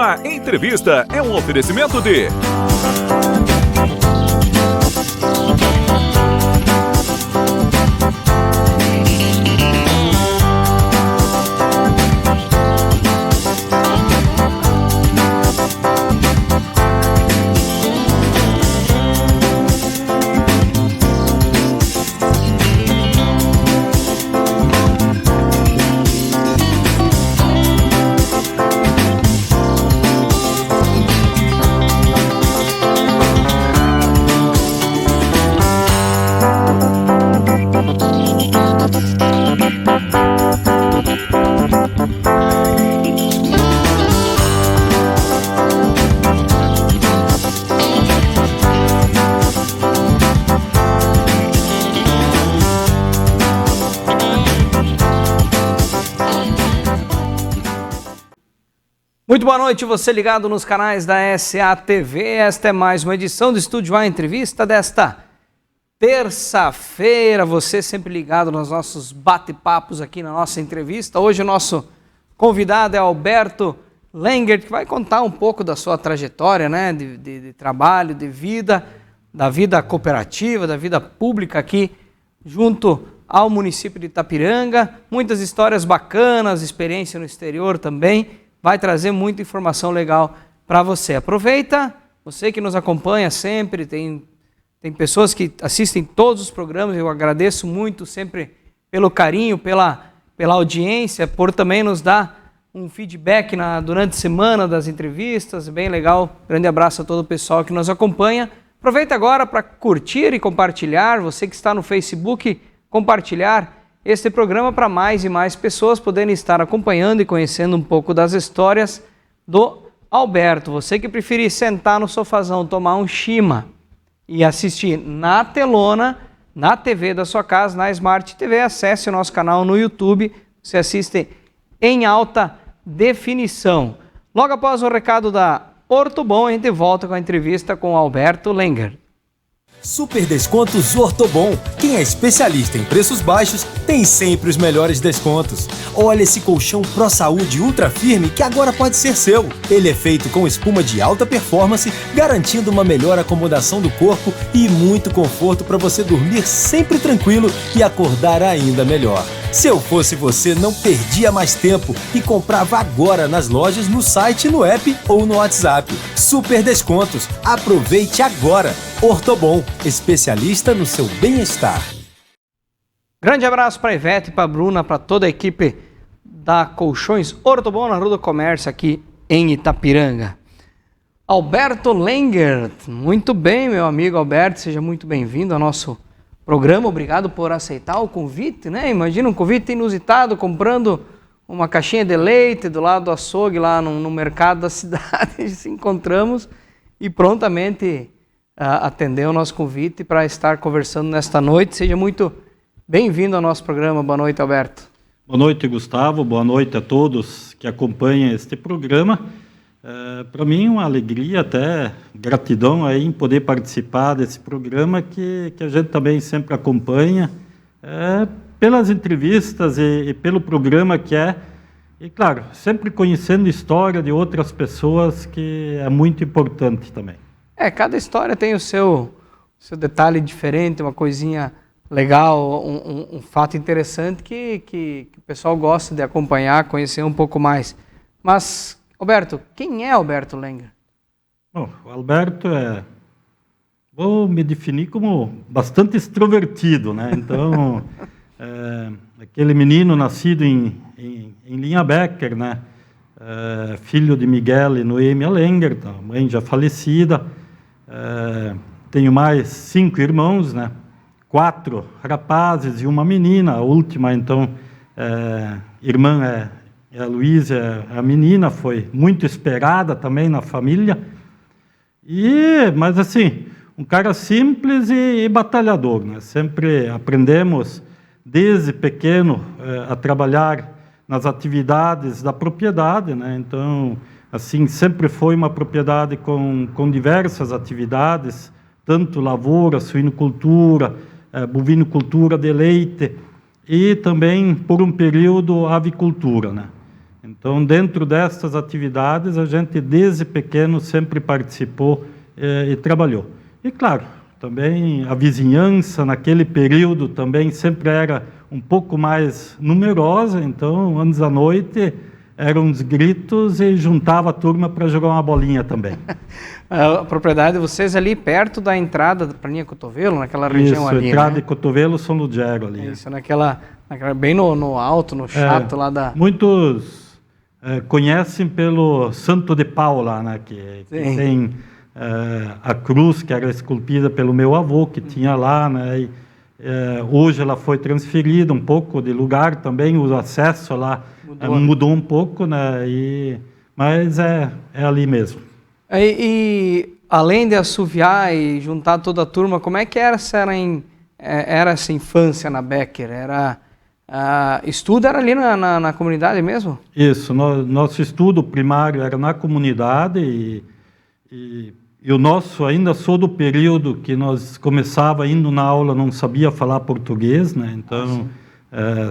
A entrevista é um oferecimento de... Muito boa noite, você ligado nos canais da SATV. Esta é mais uma edição do Estúdio A Entrevista desta terça-feira. Você sempre ligado nos nossos bate-papos aqui na nossa entrevista. Hoje o nosso convidado é Alberto Lengert, que vai contar um pouco da sua trajetória, né, de trabalho, de vida, da vida cooperativa, da vida pública aqui junto ao município de Itapiranga. Muitas histórias bacanas, experiência no exterior também. Vai trazer muita informação legal para você. Aproveita, você que nos acompanha sempre, tem pessoas que assistem todos os programas, eu agradeço muito sempre pelo carinho, pela audiência, por também nos dar um feedback durante a semana das entrevistas, bem legal. Grande abraço a todo o pessoal que nos acompanha. Aproveita agora para curtir e compartilhar, você que está no Facebook, compartilhar este programa para mais e mais pessoas poderem estar acompanhando e conhecendo um pouco das histórias do Alberto. Você que preferir sentar no sofazão, tomar um chima e assistir na telona, na TV da sua casa, na Smart TV, acesse o nosso canal no YouTube, você assiste em alta definição. Logo após o recado da Ortobon, a gente volta com a entrevista com o Alberto Lengert. Super Descontos Ortobon. Quem é especialista em preços baixos tem sempre os melhores descontos. Olha esse colchão Pro Saúde Ultra Firme que agora pode ser seu. Ele é feito com espuma de alta performance, garantindo uma melhor acomodação do corpo e muito conforto para você dormir sempre tranquilo e acordar ainda melhor. Se eu fosse você, não perdia mais tempo e comprava agora nas lojas, no site, no app ou no WhatsApp. Super Descontos. Aproveite agora. Ortobon, especialista no seu bem-estar. Grande abraço para a Ivete, para a Bruna, para toda a equipe da Colchões Ortobon na Rua do Comércio aqui em Itapiranga. Alberto Lengert, muito bem, meu amigo Alberto, seja muito bem-vindo ao nosso programa. Obrigado por aceitar o convite, né? Imagina um convite inusitado, comprando uma caixinha de leite do lado do açougue lá no mercado da cidade. Se encontramos e prontamente atendeu o nosso convite para estar conversando nesta noite. Seja muito bem-vindo ao nosso programa. Boa noite, Alberto. Boa noite, Gustavo. Boa noite a todos que acompanham este programa. Para mim, uma alegria, até gratidão aí em poder participar desse programa que a gente também sempre acompanha, pelas entrevistas e pelo programa que é. E, claro, sempre conhecendo história de outras pessoas, que é muito importante também. Cada história tem o seu detalhe diferente, uma coisinha legal, um fato interessante que o pessoal gosta de acompanhar, conhecer um pouco mais. Mas, Alberto, quem é Alberto Lengert? Bom, o Alberto vou me definir como bastante extrovertido, né? Então, aquele menino nascido em Linha Becker, né? Filho de Miguel e Noêmia Lengert, a mãe já falecida. Tenho mais 5 irmãos, né? 4 rapazes e uma menina. A última, então, irmã a Luísa, a menina, foi muito esperada também na família. Mas assim, um cara simples e batalhador, né? Sempre aprendemos desde pequeno a trabalhar nas atividades da propriedade, né? Então, assim, sempre foi uma propriedade com diversas atividades, tanto lavoura, suinocultura, bovinocultura de leite e também, por um período, avicultura, né? Então, dentro dessas atividades, a gente, desde pequeno, sempre participou e trabalhou. E, claro, também a vizinhança, naquele período, também sempre era um pouco mais numerosa, então, anos à noite, eram uns gritos e juntava a turma para jogar uma bolinha também. A propriedade de vocês ali perto da entrada para a linha Cotovelo, naquela região ali, entrada né? de Cotovelo, São Ludgero ali. Isso, naquela bem no alto, no chato lá da... Muitos conhecem pelo Santo de Paula, né, que tem a cruz que era esculpida pelo meu avô, que tinha lá, né, e, hoje ela foi transferida um pouco de lugar também, o acesso lá mudou um pouco, né, mas é ali mesmo. E além de assoviar e juntar toda a turma, como é que era essa infância na Becker? Estudo era ali na comunidade mesmo? Isso, nosso estudo primário era na comunidade e o nosso, ainda sou do período que nós começava indo na aula, não sabia falar português, né? Então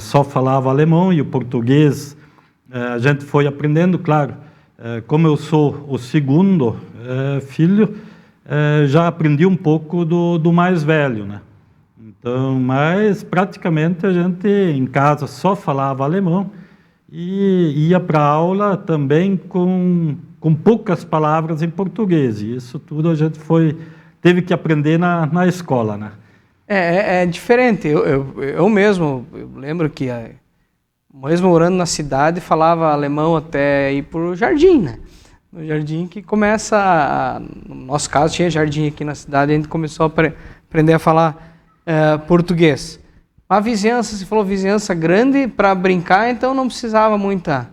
só falava alemão e o português a gente foi aprendendo, claro. Como eu sou o segundo filho, já aprendi um pouco do mais velho, né? Então, mas praticamente a gente em casa só falava alemão e ia para a aula também com poucas palavras em português. E isso tudo a gente teve que aprender na escola, né? É diferente. Eu mesmo, eu lembro que mesmo morando na cidade, falava alemão até ir para o jardim, né? No jardim que começa, no nosso caso tinha jardim aqui na cidade, a gente começou a aprender a falar português. A vizinhança, você falou vizinhança grande, para brincar, então não precisava muita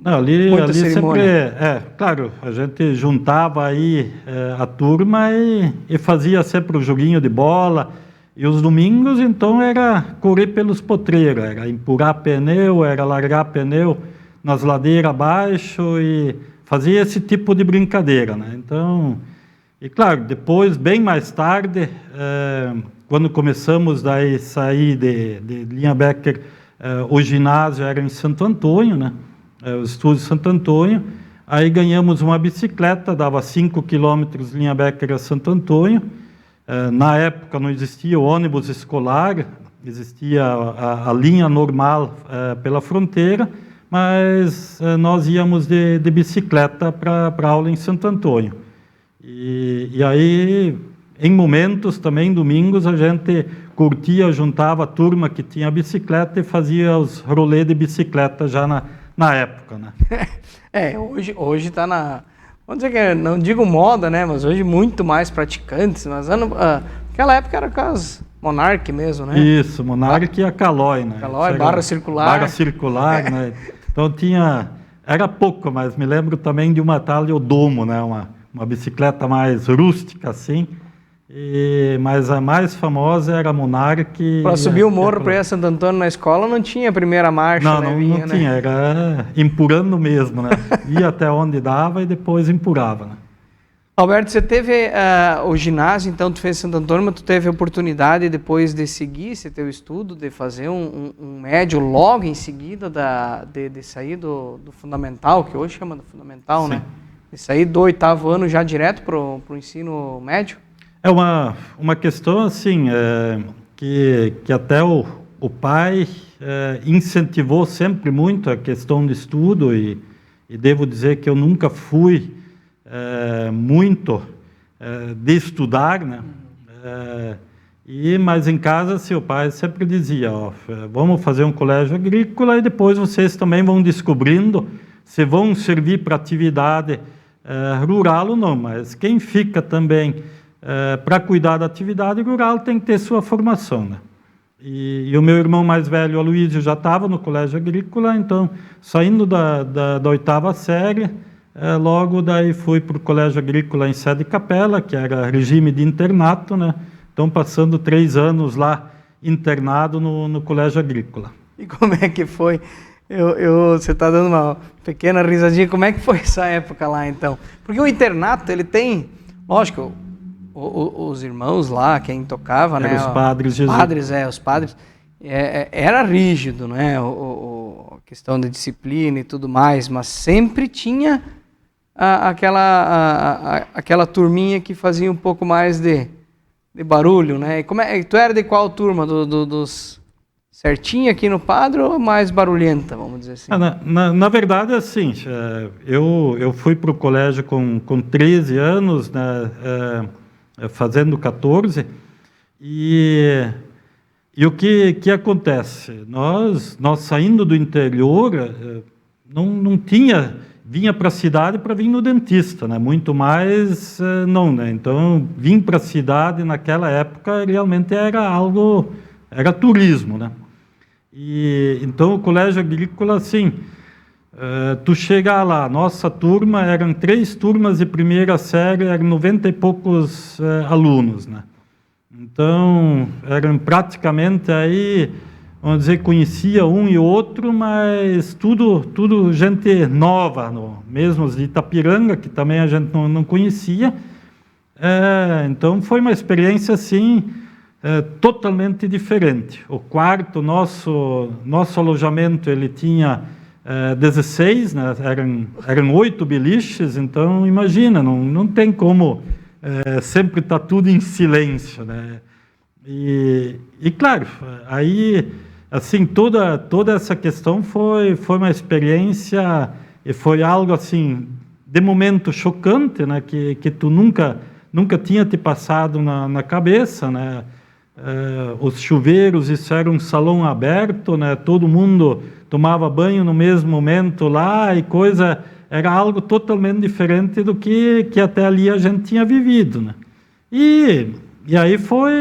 ali cerimônia. Sempre, claro, a gente juntava aí a turma e fazia sempre o joguinho de bola. E os domingos, então, era correr pelos potreiros, era empurrar pneu, era largar pneu nas ladeiras abaixo e fazia esse tipo de brincadeira, né? Então, e claro, depois, bem mais tarde, quando começamos daí sair de linha Becker, o ginásio era em Santo Antônio, né? O estúdio Santo Antônio, aí ganhamos uma bicicleta, dava 5 quilômetros linha Becker a Santo Antônio. Na época não existia o ônibus escolar, existia a linha normal pela fronteira, mas nós íamos de bicicleta para a aula em Santo Antônio. E aí, em momentos também, domingos, a gente curtia, juntava a turma que tinha bicicleta e fazia os rolês de bicicleta já na época, né? Hoje está vamos dizer que não digo moda, né? Mas hoje muito mais praticantes. Mas naquela época era com as Monarch mesmo, né? Isso, Monarch e a Caloi, né? Caloi, barra circular. Barra circular, né? Então era pouco, mas me lembro também de uma tal de Odomo, né? Uma bicicleta mais rústica, assim. Mas a mais famosa era a Monarch. Para subir o morro para ir a Santo Antônio na escola não tinha a primeira marcha, né? Não tinha, era empurrando mesmo, né? Ia até onde dava e depois empurrava, né? Alberto, você teve o ginásio, então tu fez Santo Antônio, mas tu teve a oportunidade depois de seguir esse teu estudo, de fazer um médio logo em seguida de sair do fundamental, que hoje chama do fundamental, né? De sair do 8º ano já direto para o ensino médio? É uma questão assim, que até o pai incentivou sempre muito a questão de estudo e devo dizer que eu nunca fui muito de estudar, né? Mas em casa seu pai sempre dizia, vamos fazer um colégio agrícola e depois vocês também vão descobrindo se vão servir para atividade rural ou não, mas quem fica também para cuidar da atividade rural tem que ter sua formação, né? E o meu irmão mais velho, Aloysio, já estava no colégio agrícola, então, saindo da 8ª série, logo daí fui para o colégio agrícola em Sé de Capela, que era regime de internato, né? Então, passando 3 anos lá, internado no colégio agrícola. E como é que foi? Você está dando uma pequena risadinha, como é que foi essa época lá, então? Porque o internato, ele tem, lógico, os irmãos lá, quem tocava, né? Os padres, os padres, era rígido, né? questão da disciplina e tudo mais, mas sempre tinha aquela turminha que fazia um pouco mais de barulho, né? E tu era de qual turma? Dos certinho aqui no Padre ou mais barulhenta, vamos dizer assim? Na verdade, assim, eu fui para o colégio com 13 anos, né, fazendo 14, e o que acontece? Nós saindo do interior, não tinha... Vinha para a cidade para vir no dentista, né? Muito mais não, né? Então, vir para a cidade naquela época realmente era turismo, né? E então o colégio agrícola, assim, tu chega lá, nossa turma eram 3 turmas de primeira série, eram 90 e poucos alunos, né? Então, eram praticamente aí, vamos dizer, conhecia um e outro, mas tudo gente nova, mesmo os de Itapiranga, que também a gente não conhecia. Então, foi uma experiência, assim, totalmente diferente. O quarto, nosso alojamento, ele tinha 16, né? Eram 8 beliches, então, imagina, não tem como sempre estar tudo em silêncio, né? E claro, aí... Assim, toda essa questão foi uma experiência e foi algo, assim, de momento chocante, né, que tu nunca tinha te passado na cabeça, né? Os chuveiros, isso era um salão aberto, né? Todo mundo tomava banho no mesmo momento lá e era algo totalmente diferente do que até ali a gente tinha vivido, né? E aí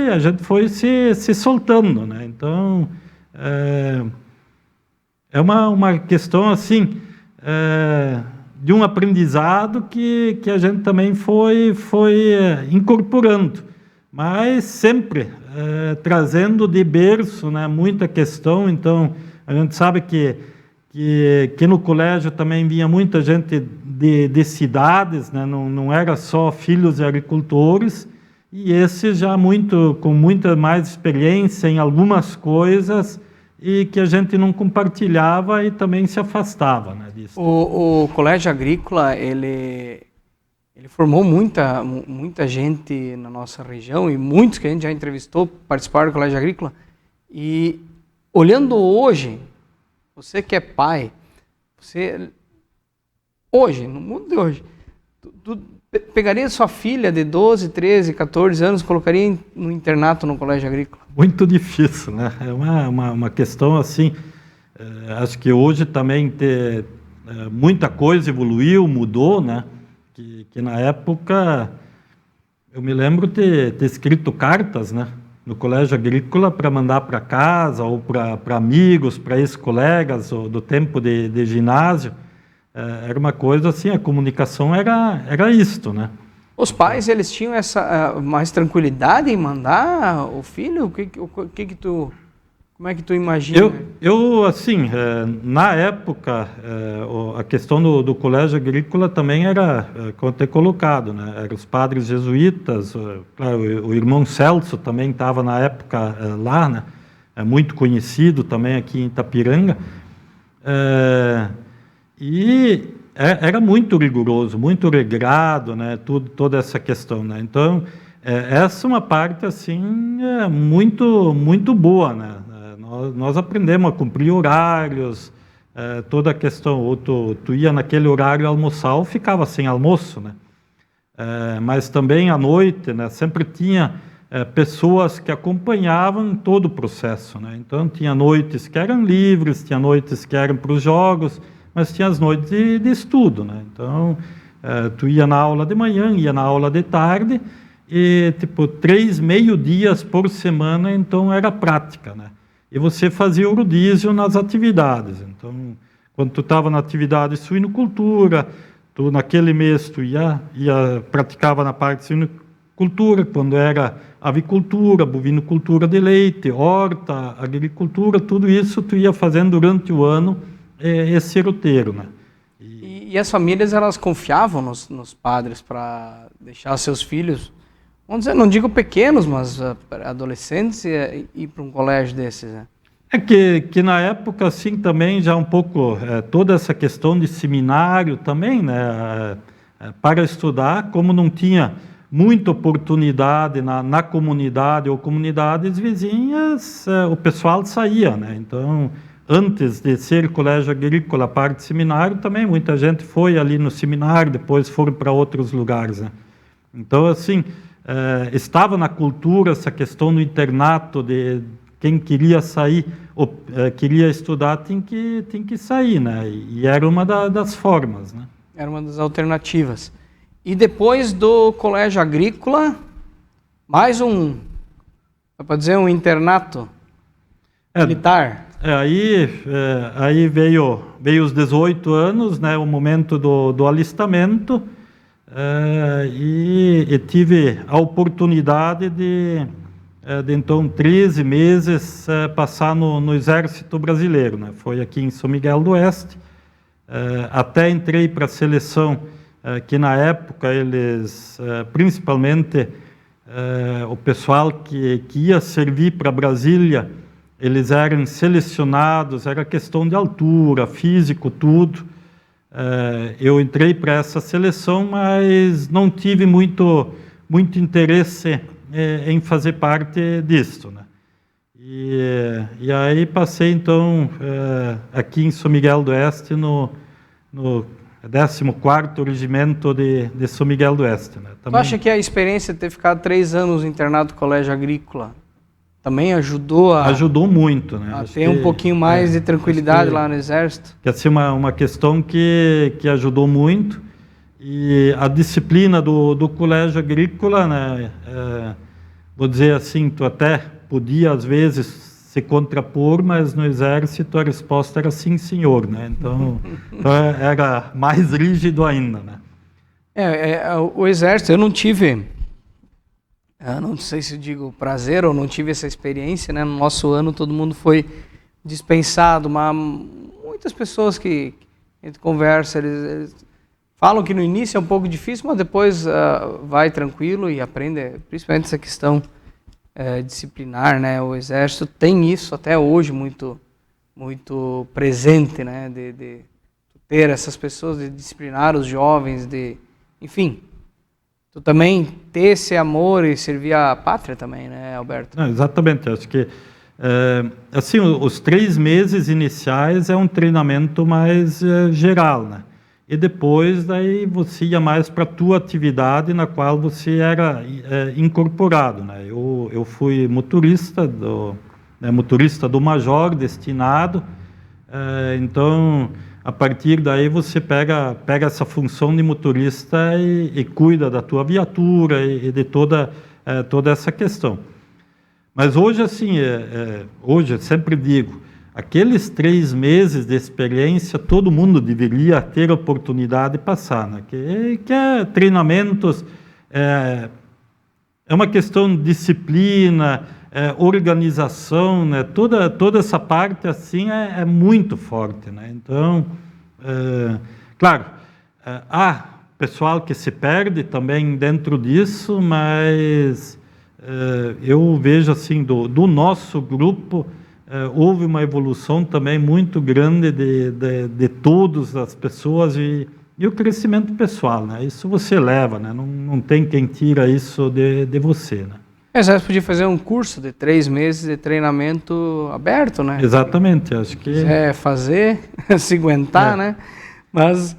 a gente foi se soltando, né? Então... É uma questão, assim, de um aprendizado que a gente também foi incorporando, mas sempre trazendo de berço, né, muita questão. Então, a gente sabe que no colégio também vinha muita gente de cidades, né, não era só filhos de agricultores, e esse já com muita mais experiência em algumas coisas e que a gente não compartilhava e também se afastava, né, disso. O colégio agrícola, ele formou muita gente na nossa região, e muitos que a gente já entrevistou participaram do colégio agrícola. E olhando hoje, você que é pai, hoje, no mundo de hoje, tu pegaria sua filha de 12, 13, 14 anos, colocaria no internato no colégio agrícola? Muito difícil, né? É uma questão assim, acho que hoje também muita coisa evoluiu, mudou, né? Que na época, eu me lembro de ter escrito cartas, né? No colégio agrícola para mandar para casa ou para amigos, para ex-colegas do tempo de ginásio. Era uma coisa assim, a comunicação era isto, né? Os pais, eles tinham essa mais tranquilidade em mandar o filho? Como é que tu imagina? Eu assim, na época, a questão do colégio agrícola também era, como ter colocado, né? Eram os padres jesuítas, claro, o irmão Celso também estava na época lá, né? É muito conhecido também aqui em Itapiranga. E era muito rigoroso, muito regrado, né? Toda essa questão, né? Então, essa é uma parte assim muito muito boa, né? Nós aprendemos a cumprir horários, toda a questão. Ou tu ia naquele horário almoçar ou ficava sem almoço, né? Mas também à noite, né? Sempre tinha pessoas que acompanhavam todo o processo, né? Então tinha noites que eram livres, tinha noites que eram para os jogos, mas tinha as noites de estudo, né? Então, tu ia na aula de manhã, ia na aula de tarde, e, 3 meio-dias por semana, então, era prática, né? E você fazia o rodízio nas atividades. Então, quando tu estava na atividade suinocultura, naquele mês, tu praticava na parte de suinocultura, quando era avicultura, bovinocultura de leite, horta, agricultura, tudo isso tu ia fazendo durante o ano, esse roteiro, né? E as famílias, elas confiavam nos padres para deixar seus filhos, vamos dizer, não digo pequenos, mas adolescentes, ir para um colégio desses, né? É que na época, assim, também já um pouco, toda essa questão de seminário também, né, para estudar, como não tinha muita oportunidade na comunidade ou comunidades vizinhas, o pessoal saía, né, então, antes de ser colégio agrícola, parte de seminário, também muita gente foi ali no seminário, depois foram para outros lugares, né. Então, assim, estava na cultura essa questão do internato, de quem queria sair, ou queria estudar, tem que sair, né? E era uma das formas, né? Era uma das alternativas. E depois do colégio agrícola, mais um, para dizer, um internato militar. Aí veio os 18 anos, né? O momento do alistamento, e tive a oportunidade de então 13 meses passar no Exército Brasileiro, né? Foi aqui em São Miguel do Oeste, até entrei para a seleção, que na época eles, principalmente o pessoal que ia servir para Brasília, eles eram selecionados, era questão de altura, físico, tudo. Eu entrei para essa seleção, mas não tive muito interesse em fazer parte disso, né? E aí passei, então, aqui em São Miguel do Oeste, no 14º Regimento de São Miguel do Oeste, né? Tu acha que a experiência de ter ficado 3 anos no internato do colégio agrícola também ajudou Ajudou muito, né? a ter um pouquinho mais de tranquilidade lá no Exército? Que assim, uma questão que ajudou muito. E a disciplina do colégio agrícola, né, vou dizer assim, tu até podia às vezes se contrapor, mas no Exército a resposta era sim, senhor, né? Então era mais rígido ainda, né? O Exército, eu não tive, não sei se eu digo prazer ou não tive essa experiência, né? No nosso ano todo mundo foi dispensado, mas muitas pessoas que a gente conversa, eles falam que no início é um pouco difícil, mas depois vai tranquilo e aprende, principalmente essa questão disciplinar, né? O Exército tem isso até hoje muito presente, né? De ter essas pessoas, de disciplinar os jovens, enfim, tu também ter esse amor e servir a pátria também, né, Alberto? Não, exatamente, acho que assim, os 3 meses iniciais é um treinamento mais geral, né? E depois, daí, você ia mais para a tua atividade na qual você era incorporado, né? Eu fui motorista do Major, destinado, então, a partir daí, você pega essa função de motorista e cuida da tua viatura e de toda essa questão. Mas hoje, assim, hoje eu sempre digo, aqueles 3 meses de experiência, todo mundo deveria ter a oportunidade de passar, né? Que é treinamentos, é uma questão de disciplina, organização, né? Toda essa parte assim é muito forte, né? Então, claro, há pessoal que se perde também dentro disso, mas eu vejo assim do nosso grupo, houve uma evolução também muito grande de todas as pessoas e o crescimento pessoal, né? Isso você leva, né? Não tem quem tira isso de você, né? Você podia fazer um curso de 3 meses de treinamento aberto, né? Exatamente, acho que... fazer, se aguentar, né? Mas,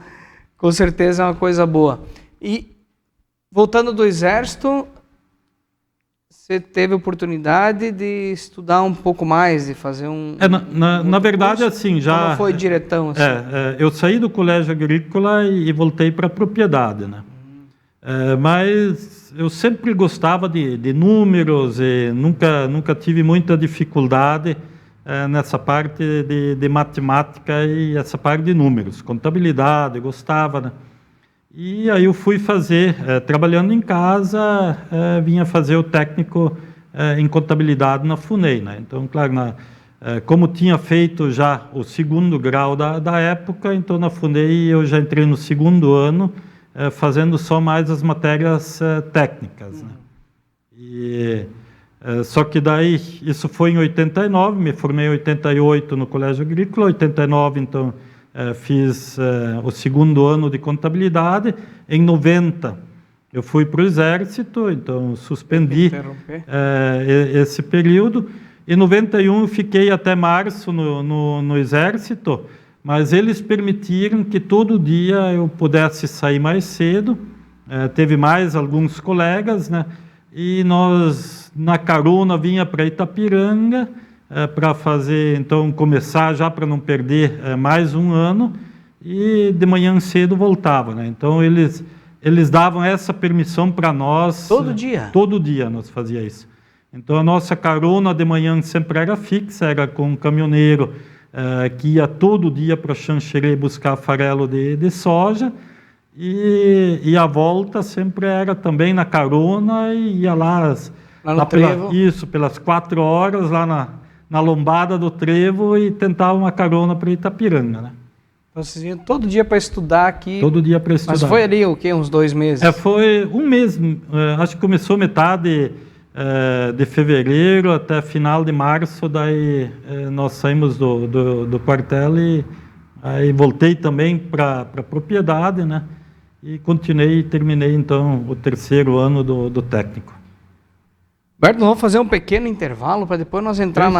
com certeza, é uma coisa boa. E, voltando do Exército, você teve a oportunidade de estudar um pouco mais, de fazer na verdade, curso? Assim, já... Como foi diretão? Assim? Eu saí do colégio agrícola e voltei para a propriedade, né? Mas eu sempre gostava de números e nunca tive muita dificuldade nessa parte de matemática e essa parte de números. Contabilidade, eu gostava, né? E aí eu fui fazer, trabalhando em casa, vinha fazer o técnico em contabilidade na FUNEI, né? Então, claro, como tinha feito já o 2º grau da época, então na FUNEI eu já entrei no 2º ano, fazendo só mais as matérias técnicas, né? E Só que daí, isso foi em 89, me formei em 88 no Colégio Agrícola, 89 então fiz o segundo ano de contabilidade, em 90 eu fui para o Exército, então suspendi esse período, em 91 eu fiquei até março no Exército, mas eles permitiram que todo dia eu pudesse sair mais cedo, teve mais alguns colegas, né? E nós, na carona, vinha para Itapiranga, para fazer, então, começar já para não perder mais um ano, e de manhã cedo voltava, né? Então, eles davam essa permissão para nós. Todo dia? Todo dia nós fazia isso. Então, a nossa carona de manhã sempre era fixa, era com um caminhoneiro que ia todo dia para Xanxerê buscar farelo de soja, e a volta sempre era também na carona, e ia lá no trevo. Pelas 4 horas, lá na lombada do trevo, e tentava uma carona para Itapiranga, né? Então, vocês iam todo dia para estudar aqui? Todo dia para estudar. Mas foi ali o quê? Uns 2 meses? Foi um mês, acho que começou metade de fevereiro até final de março, daí nós saímos do quartel e aí voltei também para a propriedade, né? E continuei e terminei, então, o 3º ano do técnico. Alberto, vamos fazer um pequeno intervalo para depois nós entrar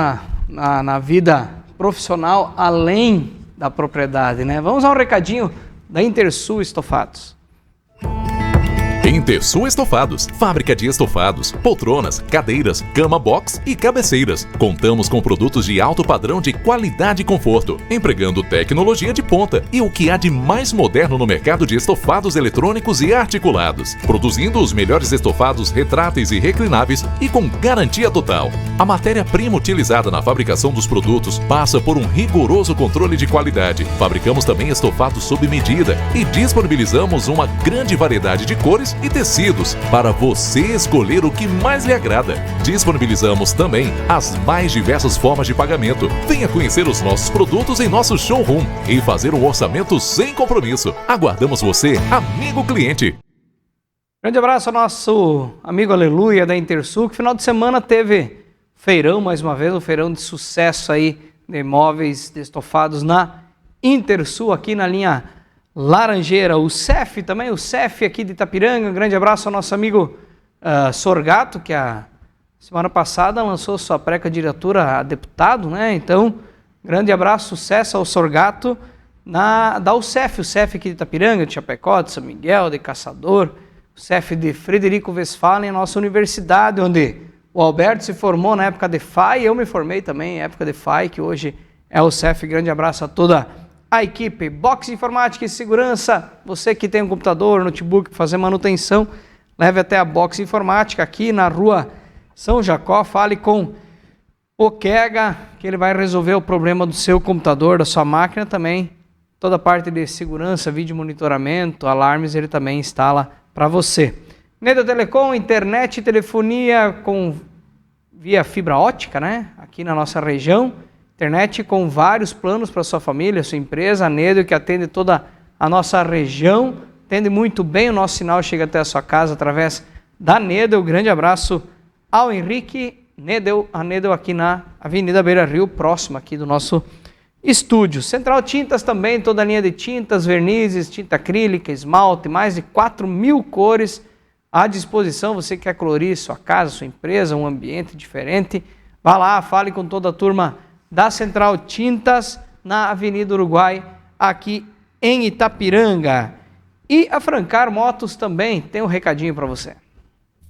na vida profissional além da propriedade, né? Vamos a um recadinho da Intersul Estofados. Intersul Estofados, fábrica de estofados, poltronas, cadeiras, cama box e cabeceiras. Contamos com produtos de alto padrão de qualidade e conforto, empregando tecnologia de ponta e o que há de mais moderno no mercado de estofados eletrônicos e articulados, produzindo os melhores estofados retráteis e reclináveis e com garantia total. A matéria-prima utilizada na fabricação dos produtos passa por um rigoroso controle de qualidade. Fabricamos também estofados sob medida e disponibilizamos uma grande variedade de cores e tecidos para você escolher o que mais lhe agrada. Disponibilizamos também as mais diversas formas de pagamento. Venha conhecer os nossos produtos em nosso showroom e fazer um orçamento sem compromisso. Aguardamos você, amigo cliente. Grande abraço ao nosso amigo Aleluia da Intersul, que final de semana teve feirão, mais uma vez, um feirão de sucesso aí de imóveis, de estofados na Intersul, aqui na linha Laranjeira. O CEF também, o CEF aqui de Itapiranga. Um grande abraço ao nosso amigo Sorgato, que a semana passada lançou sua pré-candidatura a deputado, né? Então, grande abraço, sucesso ao Sorgato da UCEF, o CEF aqui de Itapiranga, de Chapecó, de São Miguel, de Caçador, o CEF de Frederico Westphalen, a nossa universidade, onde o Alberto se formou na época de FAI, eu me formei também na época de FAI, que hoje é o CEF. Grande abraço a toda a equipe. Box Informática e Segurança, você que tem um computador, notebook para fazer manutenção, leve até a Box Informática aqui na rua São Jacó, fale com o Kega, que ele vai resolver o problema do seu computador, da sua máquina também. Toda a parte de segurança, vídeo monitoramento, alarmes, ele também instala para você. Neda Telecom, internet e telefonia via fibra ótica, né? Aqui na nossa região. Internet com vários planos para sua família, sua empresa. A Nedel, que atende toda a nossa região, atende muito bem, o nosso sinal chega até a sua casa através da Nedel. Grande abraço ao Henrique Nedel, a Nedel aqui na Avenida Beira Rio, próximo aqui do nosso estúdio. Central Tintas também, toda a linha de tintas, vernizes, tinta acrílica, esmalte, mais de 4.000 cores à disposição. Você quer colorir sua casa, sua empresa, um ambiente diferente, vá lá, fale com toda a turma da Central Tintas, na Avenida Uruguai, aqui em Itapiranga. E a Francar Motos também tem um recadinho para você.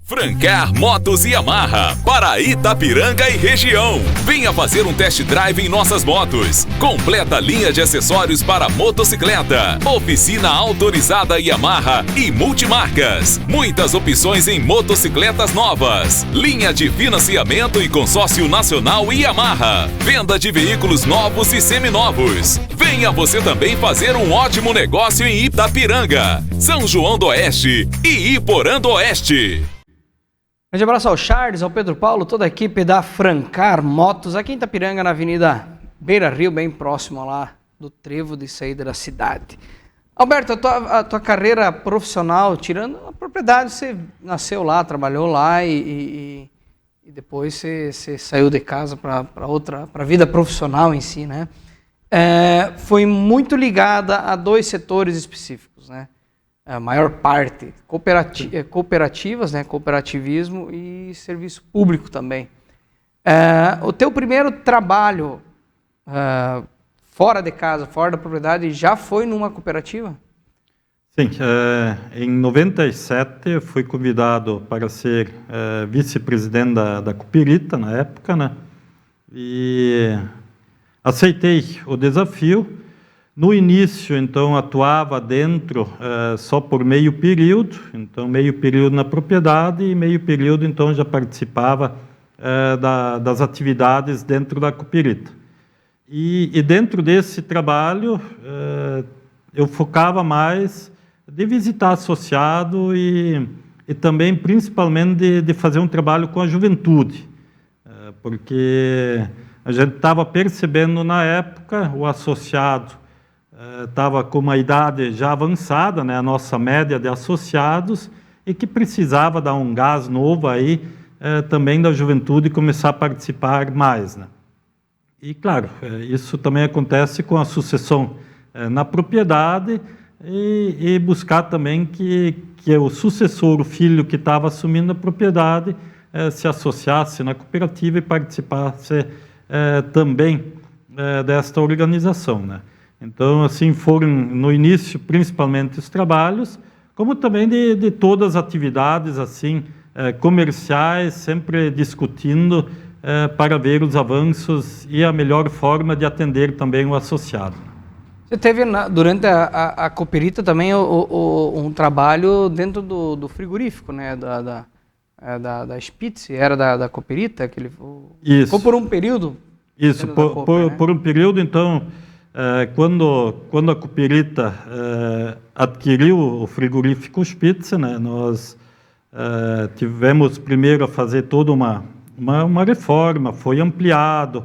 Francar Motos e Yamaha, para Itapiranga e região. Venha fazer um test drive em nossas motos. Completa linha de acessórios para motocicleta. Oficina autorizada Yamaha e multimarcas. Muitas opções em motocicletas novas. Linha de financiamento e consórcio nacional Yamaha. Venda de veículos novos e seminovos. Venha você também fazer um ótimo negócio em Itapiranga, São João do Oeste e Iporã do Oeste. Grande abraço ao Charles, ao Pedro Paulo, toda a equipe da Francar Motos, aqui em Itapiranga, na Avenida Beira Rio, bem próximo lá do trevo de saída da cidade. Alberto, a tua carreira profissional, tirando a propriedade, você nasceu lá, trabalhou lá e E depois você saiu de casa para a vida profissional em si, né? Foi muito ligada a 2 setores específicos, né? A maior parte, cooperativas, né? Cooperativismo e serviço público também. O teu primeiro trabalho fora de casa, fora da propriedade, já foi numa cooperativa? Sim, em 97 eu fui convidado para ser vice-presidente da Cooperita na época, né? E aceitei o desafio. No início, então, atuava dentro só por meio período, então meio período na propriedade e meio período, então, já participava das atividades dentro da Cooperita. E dentro desse trabalho, eu focava mais de visitar associado e também, principalmente, de fazer um trabalho com a juventude, porque a gente estava percebendo na época, o associado estava com uma idade já avançada, né, a nossa média de associados, e que precisava dar um gás novo aí, também da juventude começar a participar mais, né? E, claro, isso também acontece com a sucessão na propriedade e buscar também que o sucessor, o filho que estava assumindo a propriedade, se associasse na cooperativa e participasse também desta organização, né? Então, assim, foram no início, principalmente, os trabalhos, como também de todas as atividades, assim, comerciais, sempre discutindo para ver os avanços e a melhor forma de atender também o associado. Você teve, durante a Cooperita também, um trabalho dentro do frigorífico, né? Da Spitz, era da Cooperita? Isso. Ficou por um período? Isso, por um período, então, quando a Cooperita adquiriu o frigorífico Spitz, né, nós tivemos primeiro a fazer toda uma reforma, foi ampliado,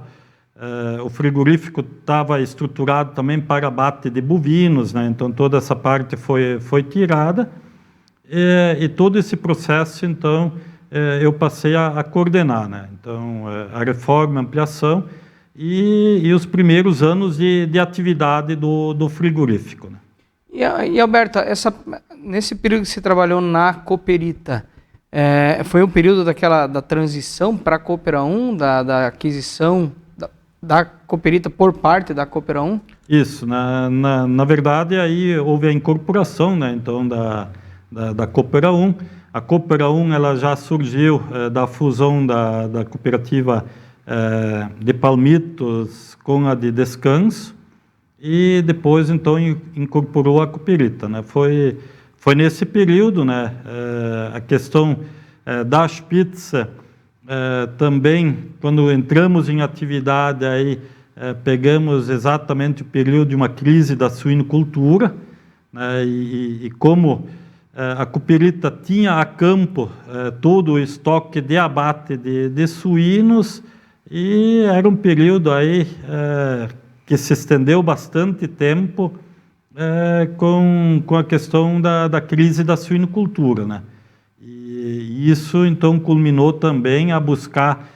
o frigorífico estava estruturado também para abate de bovinos, né, então toda essa parte foi tirada, e todo esse processo, então, eu passei a coordenar, né, então, a reforma, a ampliação, e os primeiros anos de atividade do frigorífico, né. E Alberto, nesse período que você trabalhou na Cooperita, foi um período da transição para a Coopera 1, da aquisição da Cooperita por parte da Coopera 1? Isso, na verdade aí houve a incorporação, né, então da Coopera 1. A Coopera 1 ela já surgiu da fusão da cooperativa de Palmitos com a de Descanso e depois então incorporou a Cooperita, né? Foi nesse período, né, a questão da Spitz, também, quando entramos em atividade, aí, pegamos exatamente o período de uma crise da suinocultura, né, e como a Cooperita tinha a campo todo o estoque de abate de suínos, e era um período aí que se estendeu bastante tempo com a questão da crise da suinocultura, né? E isso, então, culminou também a buscar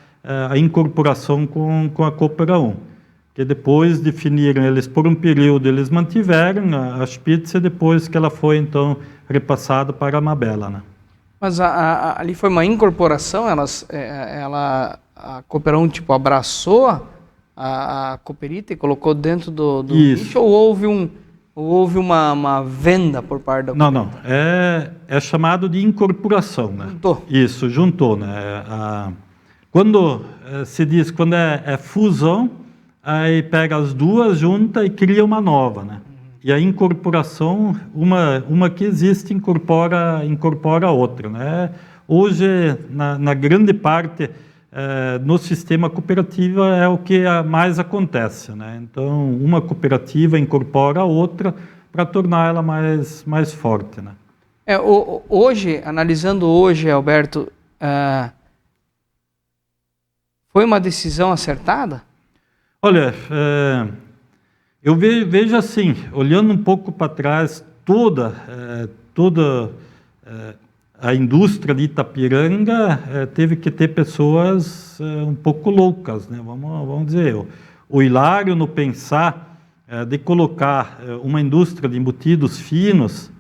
a incorporação com a Coopera 1, que depois definiram eles por um período, eles mantiveram a Spitz, depois que ela foi, então, repassada para a Mabela, né? Mas ali foi uma incorporação, a Coopera 1, tipo, abraçou a Cooperita e colocou dentro do nicho, ou houve uma venda por parte da Cooperita? Não. É chamado de incorporação, né? Juntou. Isso, juntou, né? Quando se diz, quando é fusão, aí pega as duas, junta e cria uma nova, né? E a incorporação, uma que existe, incorpora a outra, né? Hoje, na grande parte, no sistema cooperativo é o que mais acontece, né? Então, uma cooperativa incorpora a outra para tornar ela mais forte, né? Hoje, analisando hoje, Alberto, foi uma decisão acertada? Olha, eu vejo assim, olhando um pouco para trás, toda a indústria de Itapiranga teve que ter pessoas um pouco loucas, né? Vamos dizer, o Hilário, no pensar de colocar uma indústria de embutidos finos,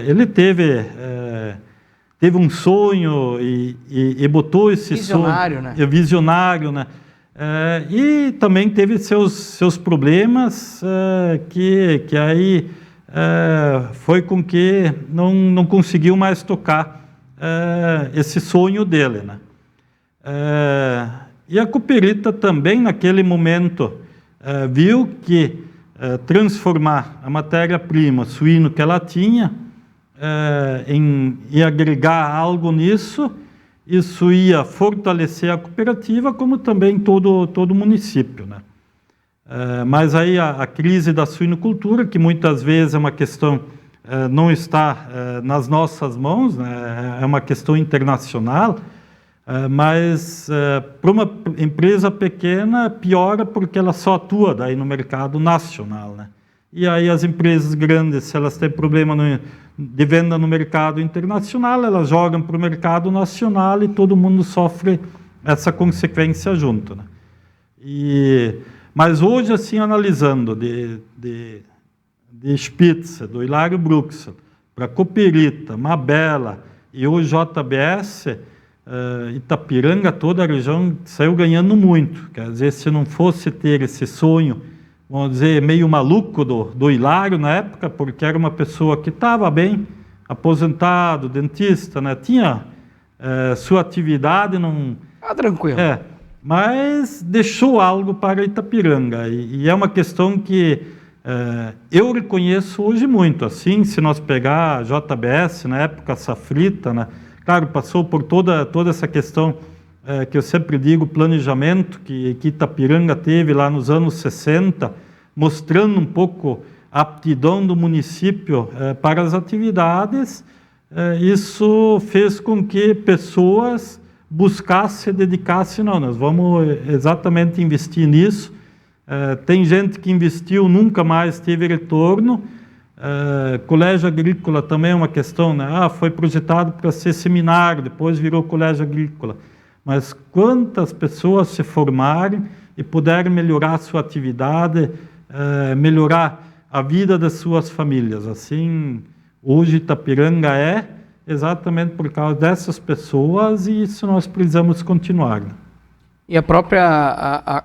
ele teve um sonho e botou esse visionário, sonho... Né? Visionário, né? E também teve seus problemas que aí foi com que não conseguiu mais tocar esse sonho dele, né? E a Cooperita também, naquele momento, viu que transformar a matéria-prima suíno que ela tinha e agregar algo nisso, isso ia fortalecer a cooperativa, como também todo o município, né? Mas aí a crise da suinocultura, que muitas vezes é uma questão, não está nas nossas mãos, né? É uma questão internacional, mas para uma empresa pequena piora porque ela só atua daí no mercado nacional, né? E aí as empresas grandes, se elas têm problema de venda no mercado internacional, elas jogam para o mercado nacional e todo mundo sofre essa consequência junto, né? Mas hoje, assim, analisando de Spitzer, do Hilário Bruxel, para Cooperita, Mabela e o JBS, Itapiranga, toda a região saiu ganhando muito. Quer dizer, se não fosse ter esse sonho, vamos dizer, meio maluco do Hilário na época, porque era uma pessoa que estava bem, aposentado, dentista, né? Tinha sua atividade, não... tranquilo. Mas deixou algo para Itapiranga, e é uma questão que eu reconheço hoje muito. Assim, se nós pegar a JBS, na época Safrita, né? Claro, passou por toda essa questão que eu sempre digo, planejamento que Itapiranga teve lá nos anos 60, mostrando um pouco a aptidão do município para as atividades. Isso fez com que pessoas buscassem, dedicassem, não, nós vamos exatamente investir nisso. Tem gente que investiu, nunca mais teve retorno. Colégio agrícola também é uma questão, né? Foi projetado para ser seminário, depois virou colégio agrícola. Mas quantas pessoas se formarem e puderem melhorar a sua atividade, melhorar a vida das suas famílias. Assim, hoje Itapiranga é exatamente por causa dessas pessoas, e isso nós precisamos continuar. E a própria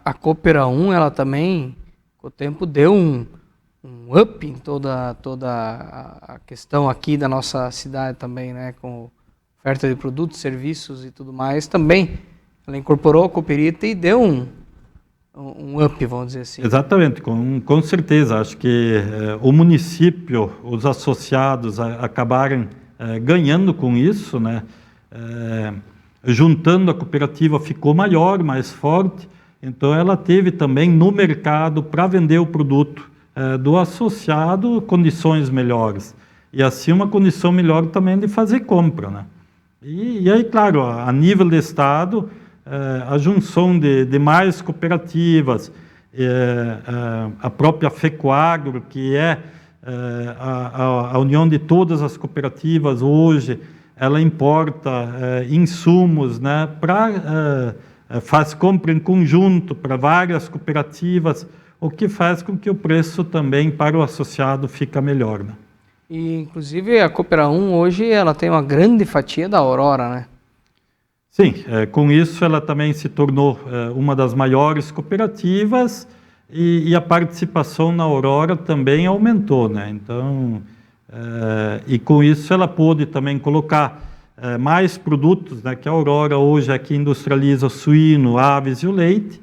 a Coopera 1, ela também, com o tempo, deu um up em toda a questão aqui da nossa cidade também, né? Com oferta de produtos, serviços e tudo mais. Também ela incorporou a Cooperita e deu um up, vamos dizer assim. Exatamente, com certeza. Acho que o município, os associados acabaram ganhando com isso, né? Juntando a cooperativa ficou maior, mais forte, então ela teve também no mercado, para vender o produto do associado, condições melhores. E assim uma condição melhor também de fazer compra, né? E aí, claro, a nível de Estado, a junção de mais cooperativas, a própria FECOAGRO, que é a união de todas as cooperativas hoje, ela importa insumos, né, faz compra em conjunto para várias cooperativas, o que faz com que o preço também para o associado fica melhor, né? E, inclusive, a Coopera 1 hoje ela tem uma grande fatia da Aurora, né? Sim, com isso ela também se tornou uma das maiores cooperativas, e a participação na Aurora também aumentou, né? Então, e com isso ela pôde também colocar mais produtos, né? Que a Aurora hoje é que industrializa o suíno, aves e o leite,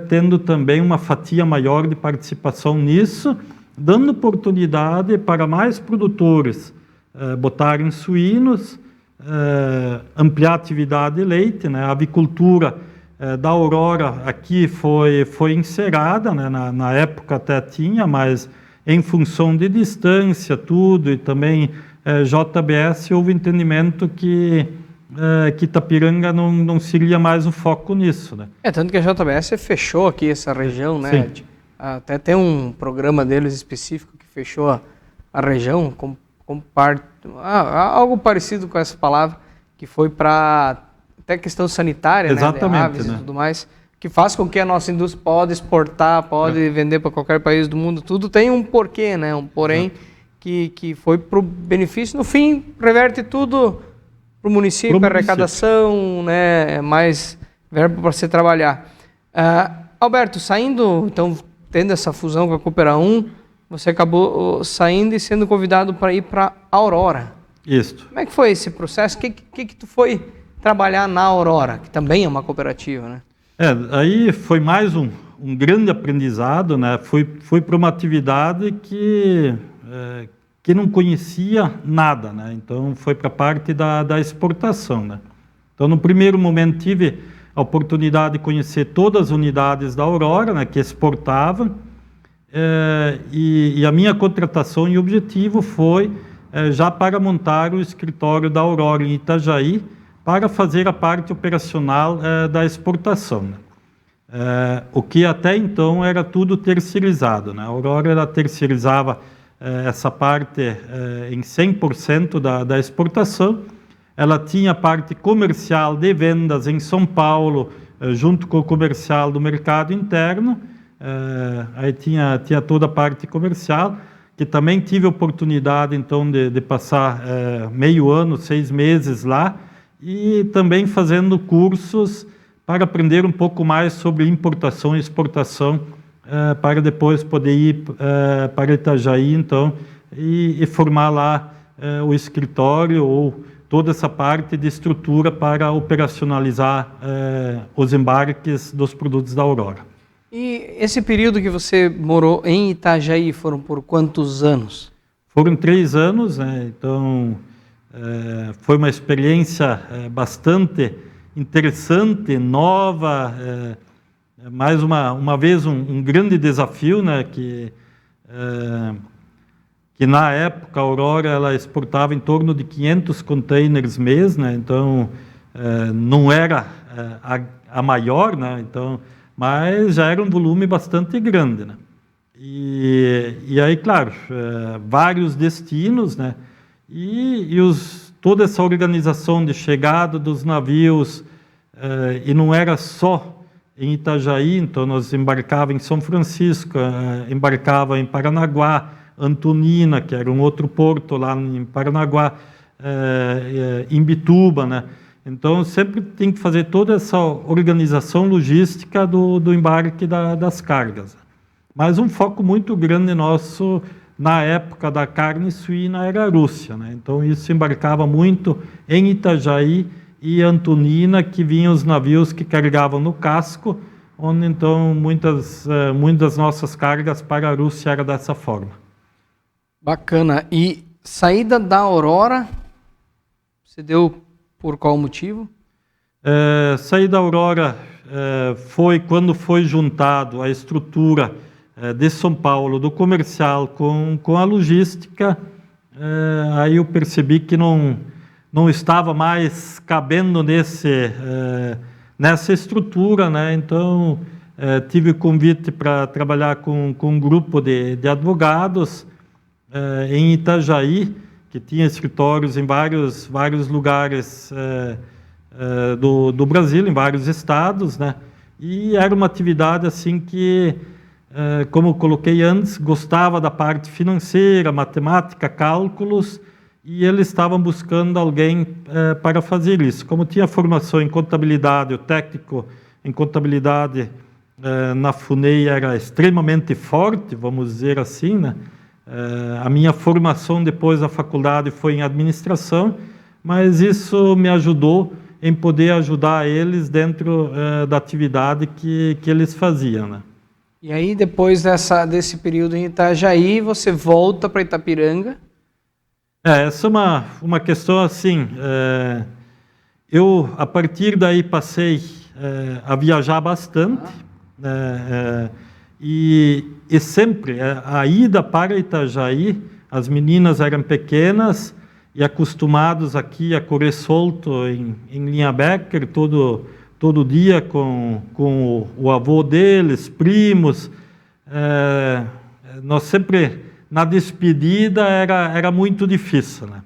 tendo também uma fatia maior de participação nisso, dando oportunidade para mais produtores botarem suínos, ampliar a atividade de leite, né? A avicultura da Aurora aqui foi encerrada, né? Na época até tinha, mas em função de distância, tudo, e também JBS, houve entendimento que Itapiranga não seria mais o foco nisso, né? Tanto que a JBS fechou aqui essa região, né? Sim. Até tem um programa deles específico que fechou a região como Algo parecido com essa palavra, que foi para até questão sanitária, exatamente, né, de aves, né? E tudo mais, que faz com que a nossa indústria pode exportar, pode vender para qualquer país do mundo. Tudo tem um porquê, né? Um porém que foi para o benefício. No fim, reverte tudo para o município, arrecadação, né? Mais verbo para você trabalhar. Alberto, saindo, então, tendo essa fusão com a Coopera 1, você acabou saindo e sendo convidado para ir para a Aurora. Isso. Como é que foi esse processo? O que tu foi trabalhar na Aurora, que também é uma cooperativa, né? Aí foi mais um grande aprendizado, né? Fui para uma atividade que não conhecia nada, né? Então foi para a parte da exportação, né? Então no primeiro momento tive a oportunidade de conhecer todas as unidades da Aurora, né, que exportavam, e a minha contratação e objetivo foi já para montar o escritório da Aurora em Itajaí, para fazer a parte operacional da exportação, né? O que até então era tudo terceirizado, né? A Aurora ela terceirizava essa parte em 100% da exportação. Ela tinha a parte comercial de vendas em São Paulo, junto com o comercial do mercado interno. Aí tinha toda a parte comercial, que também tive a oportunidade então de passar meio ano, 6 meses lá, e também fazendo cursos para aprender um pouco mais sobre importação e exportação, para depois poder ir para Itajaí, então, e formar lá o escritório ou toda essa parte de estrutura para operacionalizar os embarques dos produtos da Aurora. E esse período que você morou em Itajaí foram por quantos anos? Foram 3 anos, né? Então foi uma experiência bastante interessante, nova, mais uma vez um grande desafio, né? Que na época a Aurora ela exportava em torno de 500 containers mês, né? Então não era a maior, né? Então, mas já era um volume bastante grande, né? E aí, claro, vários destinos, né? E toda essa organização de chegada dos navios, e não era só em Itajaí, então nós embarcava em São Francisco, embarcava em Paranaguá, Antonina, que era um outro porto lá em Paranaguá, em Bituba, né? Então sempre tem que fazer toda essa organização logística do embarque das cargas. Mas um foco muito grande nosso na época da carne suína era a Rússia, né? Então isso embarcava muito em Itajaí e Antonina, que vinham os navios que carregavam no casco, onde então muitas das nossas cargas para a Rússia era dessa forma. Bacana. E saída da Aurora, você deu por qual motivo? Sair da Aurora foi quando foi juntado a estrutura de São Paulo, do comercial com a logística. Aí eu percebi que não estava mais cabendo nessa estrutura, né? Então tive o convite para trabalhar com um grupo de advogados em Itajaí, que tinha escritórios em vários lugares do Brasil, em vários estados, né? E era uma atividade assim que, como eu coloquei antes, gostava da parte financeira, matemática, cálculos, e eles estavam buscando alguém para fazer isso. Como tinha formação em contabilidade, o técnico em contabilidade na FUNEI era extremamente forte, vamos dizer assim, né? A minha formação depois da faculdade foi em administração, mas isso me ajudou em poder ajudar eles dentro da atividade que eles faziam, né? E aí, depois desse período em Itajaí, você volta para Itapiranga? Essa é uma questão assim, eu a partir daí passei a viajar bastante, e sempre a ida para Itajaí, as meninas eram pequenas e acostumados aqui a correr solto em linha Becker todo dia com o avô deles, primos. Nós sempre, na despedida, era muito difícil, né?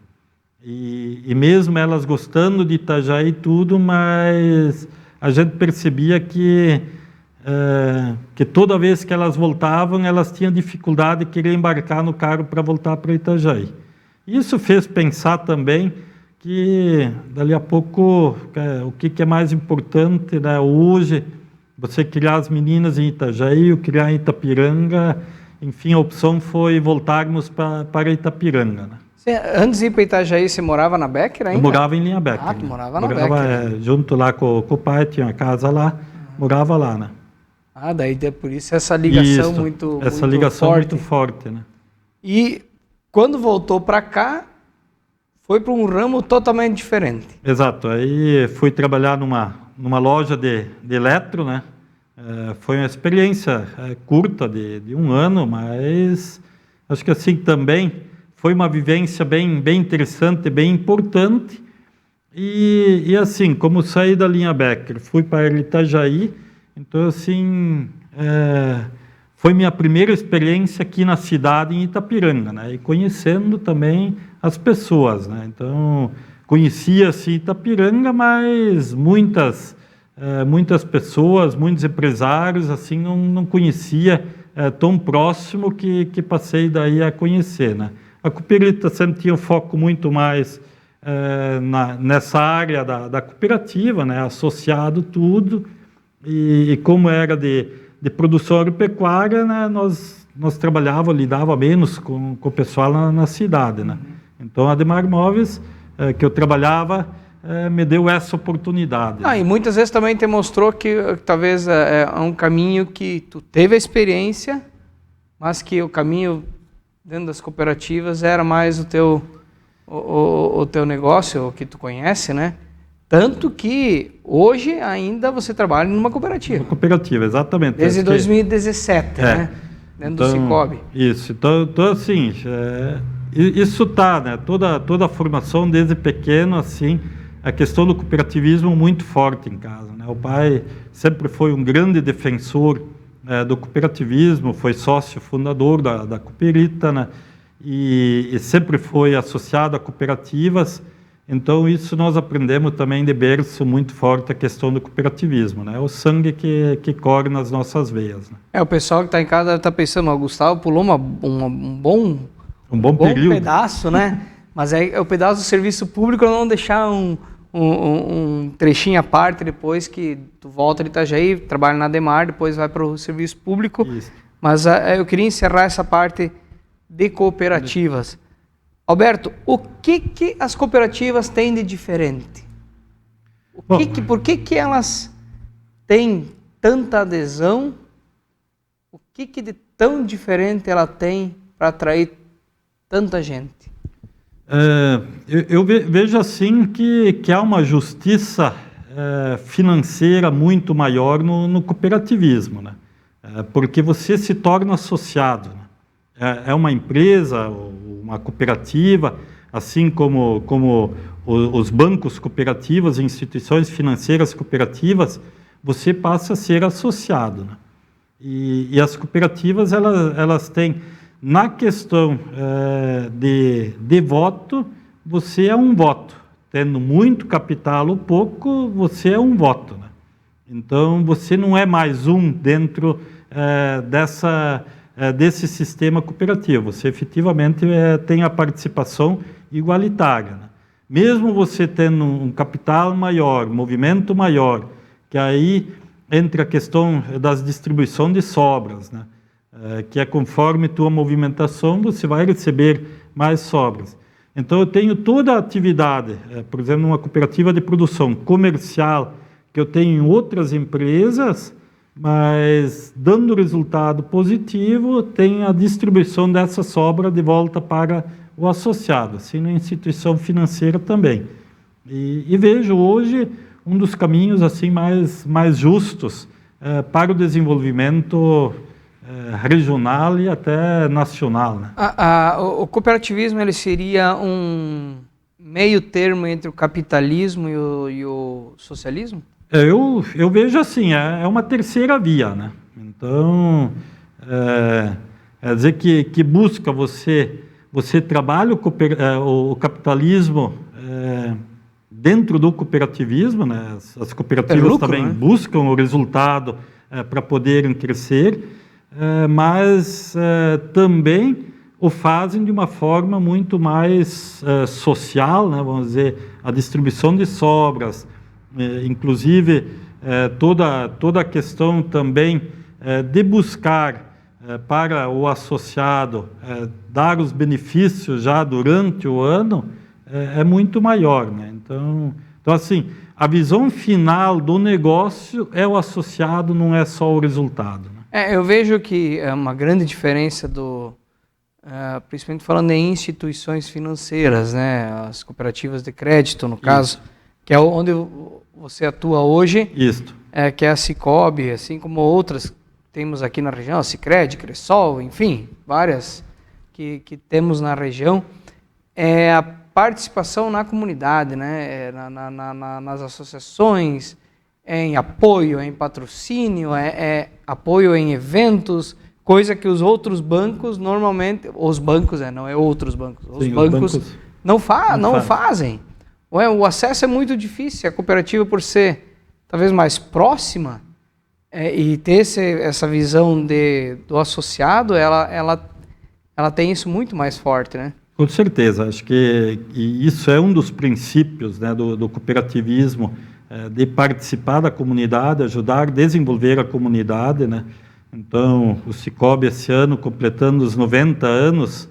E mesmo elas gostando de Itajaí e tudo, mas a gente percebia que toda vez que elas voltavam, elas tinham dificuldade de querer embarcar no carro para voltar para Itajaí. Isso fez pensar também que, dali a pouco, o que é mais importante, né? Hoje, você criar as meninas em Itajaí, ou criar em Itapiranga, enfim, a opção foi voltarmos para Itapiranga, né? Antes de ir para Itajaí, você morava na Becker ainda? Eu morava em Linha Becker. Ah, tu morava na Becker. Junto lá com o pai, tinha uma casa lá, morava lá, né? Ah, daí por isso essa ligação essa ligação forte. muito forte, né? E quando voltou para cá, foi para um ramo totalmente diferente. Exato, aí fui trabalhar numa loja de eletro, né? Foi uma experiência curta de 1 ano, mas acho que assim também foi uma vivência bem interessante, bem importante. E assim, como saí da linha Becker, fui para Itajaí, então assim, foi minha primeira experiência aqui na cidade, em Itapiranga, né? E conhecendo também as pessoas, né? Então, conhecia-se Itapiranga, mas muitas pessoas, muitos empresários, assim, não conhecia tão próximo que passei daí a conhecer, né? A Cooperita sempre tinha um foco muito mais nessa área da cooperativa, né? Associado tudo, e como era de produção agropecuária, né? Nós lidava menos com o pessoal na cidade, né? Então, a Ademar Móveis, que eu trabalhava, me deu essa oportunidade. E muitas vezes também te mostrou que talvez é um caminho que tu teve a experiência, mas que o caminho dentro das cooperativas era mais o teu negócio, o que tu conhece, né? Tanto que hoje ainda você trabalha numa cooperativa. Uma cooperativa, exatamente. Desde 2017, né? Dentro do Cicobi. Isso. Então assim, isso tá, né? Toda a formação desde pequeno, assim, a questão do cooperativismo muito forte em casa, né? O pai sempre foi um grande defensor do cooperativismo, foi sócio fundador da Cooperita, né? E sempre foi associado a cooperativas. Então, isso nós aprendemos também de berço muito forte, a questão do cooperativismo, né? O sangue que corre nas nossas veias, né? O pessoal que está em casa está pensando, o Gustavo pulou um bom período. Pedaço, né? Mas é o pedaço do serviço público, não deixar um trechinho à parte depois que tu volta de Itajaí, trabalha na Ademar, depois vai para o serviço público. Isso. Mas eu queria encerrar essa parte de cooperativas. Alberto, o que as cooperativas têm de diferente? Por que elas têm tanta adesão? O que de tão diferente ela tem para atrair tanta gente? Eu vejo assim que há uma justiça financeira muito maior no cooperativismo, né? Porque você se torna associado, né? É uma empresa, uma cooperativa, assim como os bancos cooperativos, instituições financeiras cooperativas, você passa a ser associado, né? E as cooperativas, elas têm, na questão de voto, você é um voto. Tendo muito capital ou pouco, você é um voto, né? Então, você não é mais um dentro desse sistema cooperativo. Você efetivamente tem a participação igualitária, né? Mesmo você tendo um capital maior, movimento maior, que aí entra a questão das distribuição de sobras, né? Que é conforme tua movimentação, você vai receber mais sobras. Então, eu tenho toda a atividade, por exemplo, numa cooperativa de produção comercial, que eu tenho em outras empresas, mas dando resultado positivo, tem a distribuição dessa sobra de volta para o associado, assim na instituição financeira também. E vejo hoje um dos caminhos assim mais justos para o desenvolvimento regional e até nacional, né? O cooperativismo ele seria um meio termo entre o capitalismo e o socialismo? Eu vejo assim, é uma terceira via, né? Então, dizer que busca você você trabalha o capitalismo dentro do cooperativismo, né? As cooperativas lucro, também né? buscam o resultado para poderem crescer, mas também o fazem de uma forma muito mais social, né? Vamos dizer, a distribuição de sobras, inclusive toda a questão também de buscar para o associado dar os benefícios já durante o ano é muito maior, né? Então, assim, a visão final do negócio é o associado, não é só o resultado, né? Eu vejo que é uma grande diferença principalmente falando em instituições financeiras, né? As cooperativas de crédito, no caso, que é onde você atua hoje, Isto. Que é a Sicoob, assim como outras que temos aqui na região, a Sicredi, Cressol, enfim, várias que temos na região, é a participação na comunidade, né? Nas associações, em apoio, em patrocínio, apoio em eventos, coisa que os outros bancos normalmente, os bancos, não é outros bancos, os bancos não fazem. O acesso é muito difícil, a cooperativa por ser talvez mais próxima e ter essa visão do associado, ela tem isso muito mais forte, né? Com certeza, acho que isso é um dos princípios, né, do cooperativismo, de participar da comunidade, ajudar a desenvolver a comunidade, né? Então, o Sicoob esse ano, completando os 90 anos,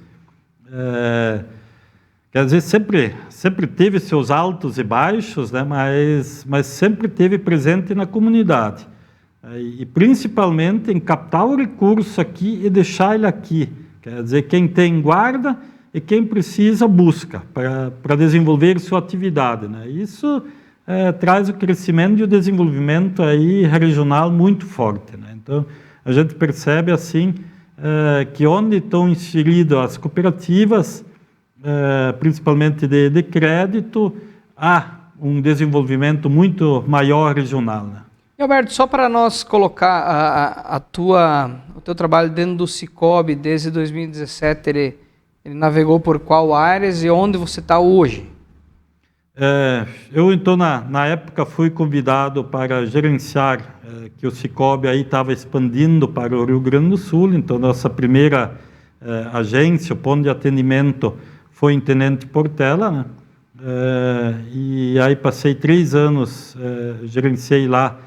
quer dizer, sempre teve seus altos e baixos, né, mas sempre teve presente na comunidade. E principalmente em captar o recurso aqui e deixar ele aqui. Quer dizer, quem tem guarda e quem precisa busca para desenvolver sua atividade, né? Isso traz o crescimento e o desenvolvimento aí regional muito forte, né? Então, a gente percebe assim que onde estão inseridas as cooperativas, principalmente de crédito, há um desenvolvimento muito maior regional, né? E, Alberto, só para nós colocar o teu trabalho dentro do Sicoob desde 2017, ele navegou por qual áreas e onde você está hoje? Eu, então, na época, fui convidado para gerenciar, que o Sicoob aí estava expandindo para o Rio Grande do Sul, então nossa primeira agência, o ponto de atendimento, foi em Tenente Portela, né? E aí passei 3 anos, gerenciei lá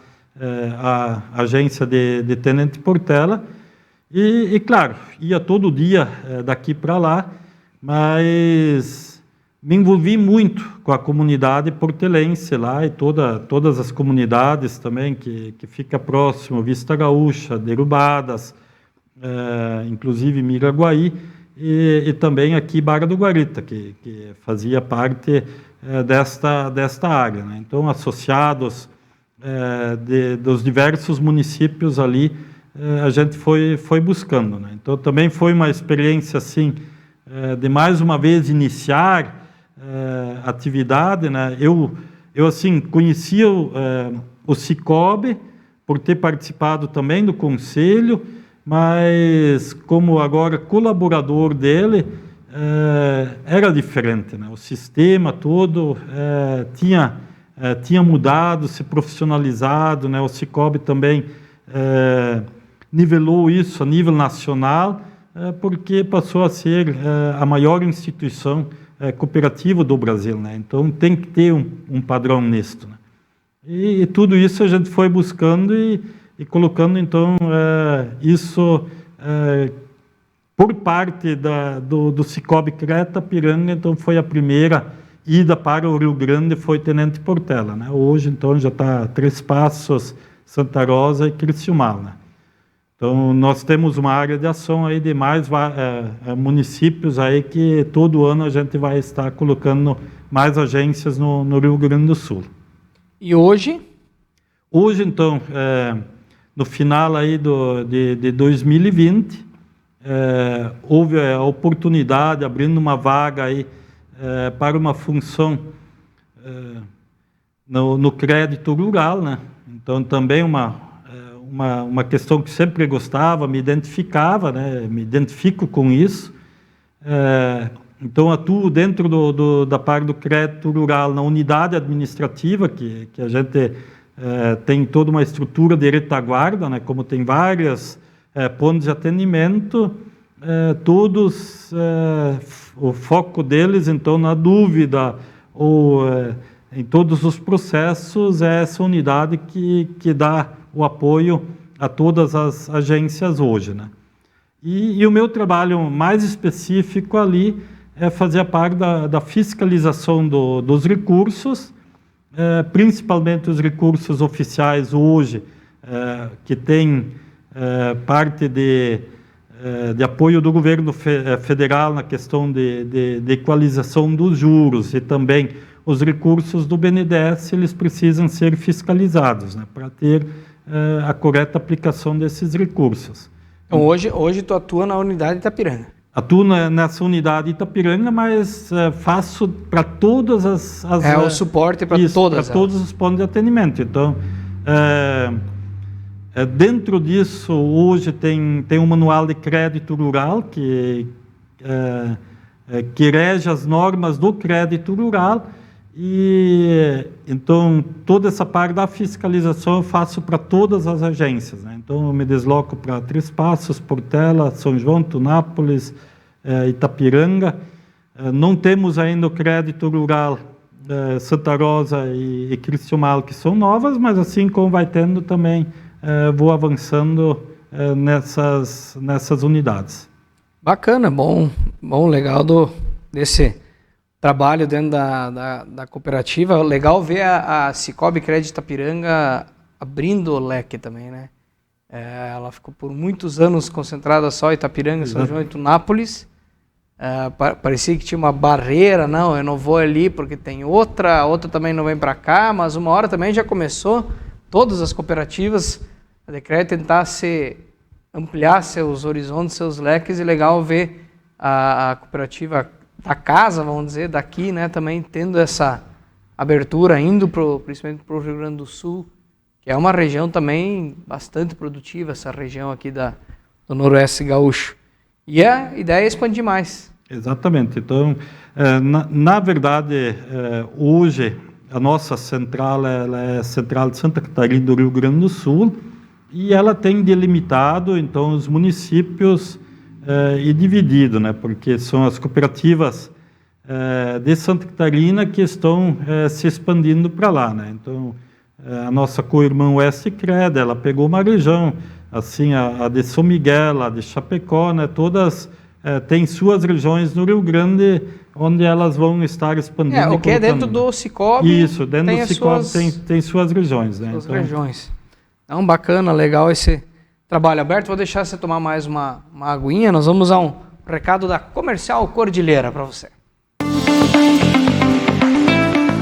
a agência de Tenente Portela, e claro, ia todo dia daqui para lá, mas me envolvi muito com a comunidade portelense lá e todas as comunidades também que fica próximo, Vista Gaúcha, Derubadas, inclusive Miraguaí, e também aqui Barra do Guarita, que fazia parte desta área, né? Então, associados dos diversos municípios ali, a gente foi buscando, né? Então, também foi uma experiência assim, de mais uma vez iniciar atividade, né? Eu assim, conhecia o Sicoob por ter participado também do conselho, mas como agora colaborador dele, era diferente, né? O sistema todo tinha mudado, se profissionalizado, né? O Sicoob também nivelou isso a nível nacional, porque passou a ser a maior instituição cooperativa do Brasil, né? Então tem que ter um padrão nisto, né? E tudo isso a gente foi buscando e colocando, então, isso por parte do Sicoob Creta Piranga. Então foi a primeira ida para o Rio Grande, foi Tenente Portela, né? Hoje, então, já está 3 Passos, Santa Rosa e Criciúmal, né? Então, nós temos uma área de ação aí de mais municípios aí que todo ano a gente vai estar colocando mais agências no Rio Grande do Sul. E hoje? Hoje, então, no final aí de 2020, houve a oportunidade, abrindo uma vaga aí para uma função no crédito rural, né? Então, também uma questão que sempre gostava, me identificava, né? Me identifico com isso, Então, atuo dentro da parte do crédito rural na unidade administrativa, que a gente tem toda uma estrutura de retaguarda, né? Como tem várias pontos de atendimento, todos, o foco deles, então, na dúvida ou em todos os processos, é essa unidade que dá o apoio a todas as agências hoje, né? E o meu trabalho mais específico ali é fazer a parte da fiscalização dos recursos, principalmente os recursos oficiais hoje, que tem parte de apoio do governo federal na questão de equalização dos juros, e também os recursos do BNDES, eles precisam ser fiscalizados, né, para ter a correta aplicação desses recursos. Então, hoje tu atua na unidade Itapiranga? Atuo nessa unidade Itapiranga, mas faço para todas as... o suporte para todas. Para todos os pontos de atendimento. Então, dentro disso, hoje tem um manual de crédito rural que rege as normas do crédito rural, e então toda essa parte da fiscalização eu faço para todas as agências, né? Então eu me desloco para Três Passos, Portela, São João, Tunápolis, Itapiranga. Não temos ainda o crédito rural Santa Rosa e Criciúmal, que são novas, mas assim como vai tendo também, vou avançando nessas unidades. Bacana, bom, legal desse trabalho dentro da cooperativa. Legal ver a Cicobi Crédito Itapiranga abrindo o leque também, né? Ela ficou por muitos anos concentrada só em Itapiranga, São João e Tunápolis. Parecia que tinha uma barreira, não, eu não vou ali porque tem outra também não vem para cá, mas uma hora também já começou todas as cooperativas de crédito tentar ampliar seus horizontes, seus leques, e legal ver a cooperativa da casa, vamos dizer, daqui, né, também tendo essa abertura, indo principalmente para o Rio Grande do Sul, que é uma região também bastante produtiva, essa região aqui do Noroeste Gaúcho. E a ideia é expandir mais. Exatamente. Então, na verdade, hoje, a nossa central ela é a central de Santa Catarina do Rio Grande do Sul, e ela tem delimitado, então, os municípios e dividido, né, porque são as cooperativas de Santa Catarina que estão se expandindo para lá, né? Então, a nossa co-irmã Oeste Cred, ela pegou uma região, assim, a de São Miguel, a de Chapecó, né, todas têm suas regiões no Rio Grande, onde elas vão estar expandindo. O que é dentro do Cicobi. Isso, dentro do Cicobi tem suas regiões, né? Suas regiões. Então, bacana, legal esse trabalho. Alberto, vou deixar você tomar mais uma aguinha. Nós vamos a um recado da Comercial Cordilheira para você.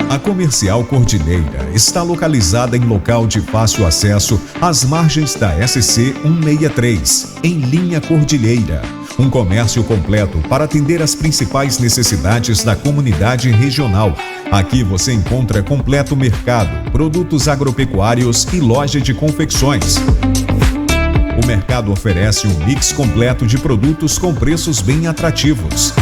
A Comercial Cordilheira está localizada em local de fácil acesso às margens da SC 163, em linha Cordilheira. Um comércio completo para atender às principais necessidades da comunidade regional. Aqui você encontra completo mercado, produtos agropecuários e loja de confecções. O mercado oferece um mix completo de produtos com preços bem atrativos.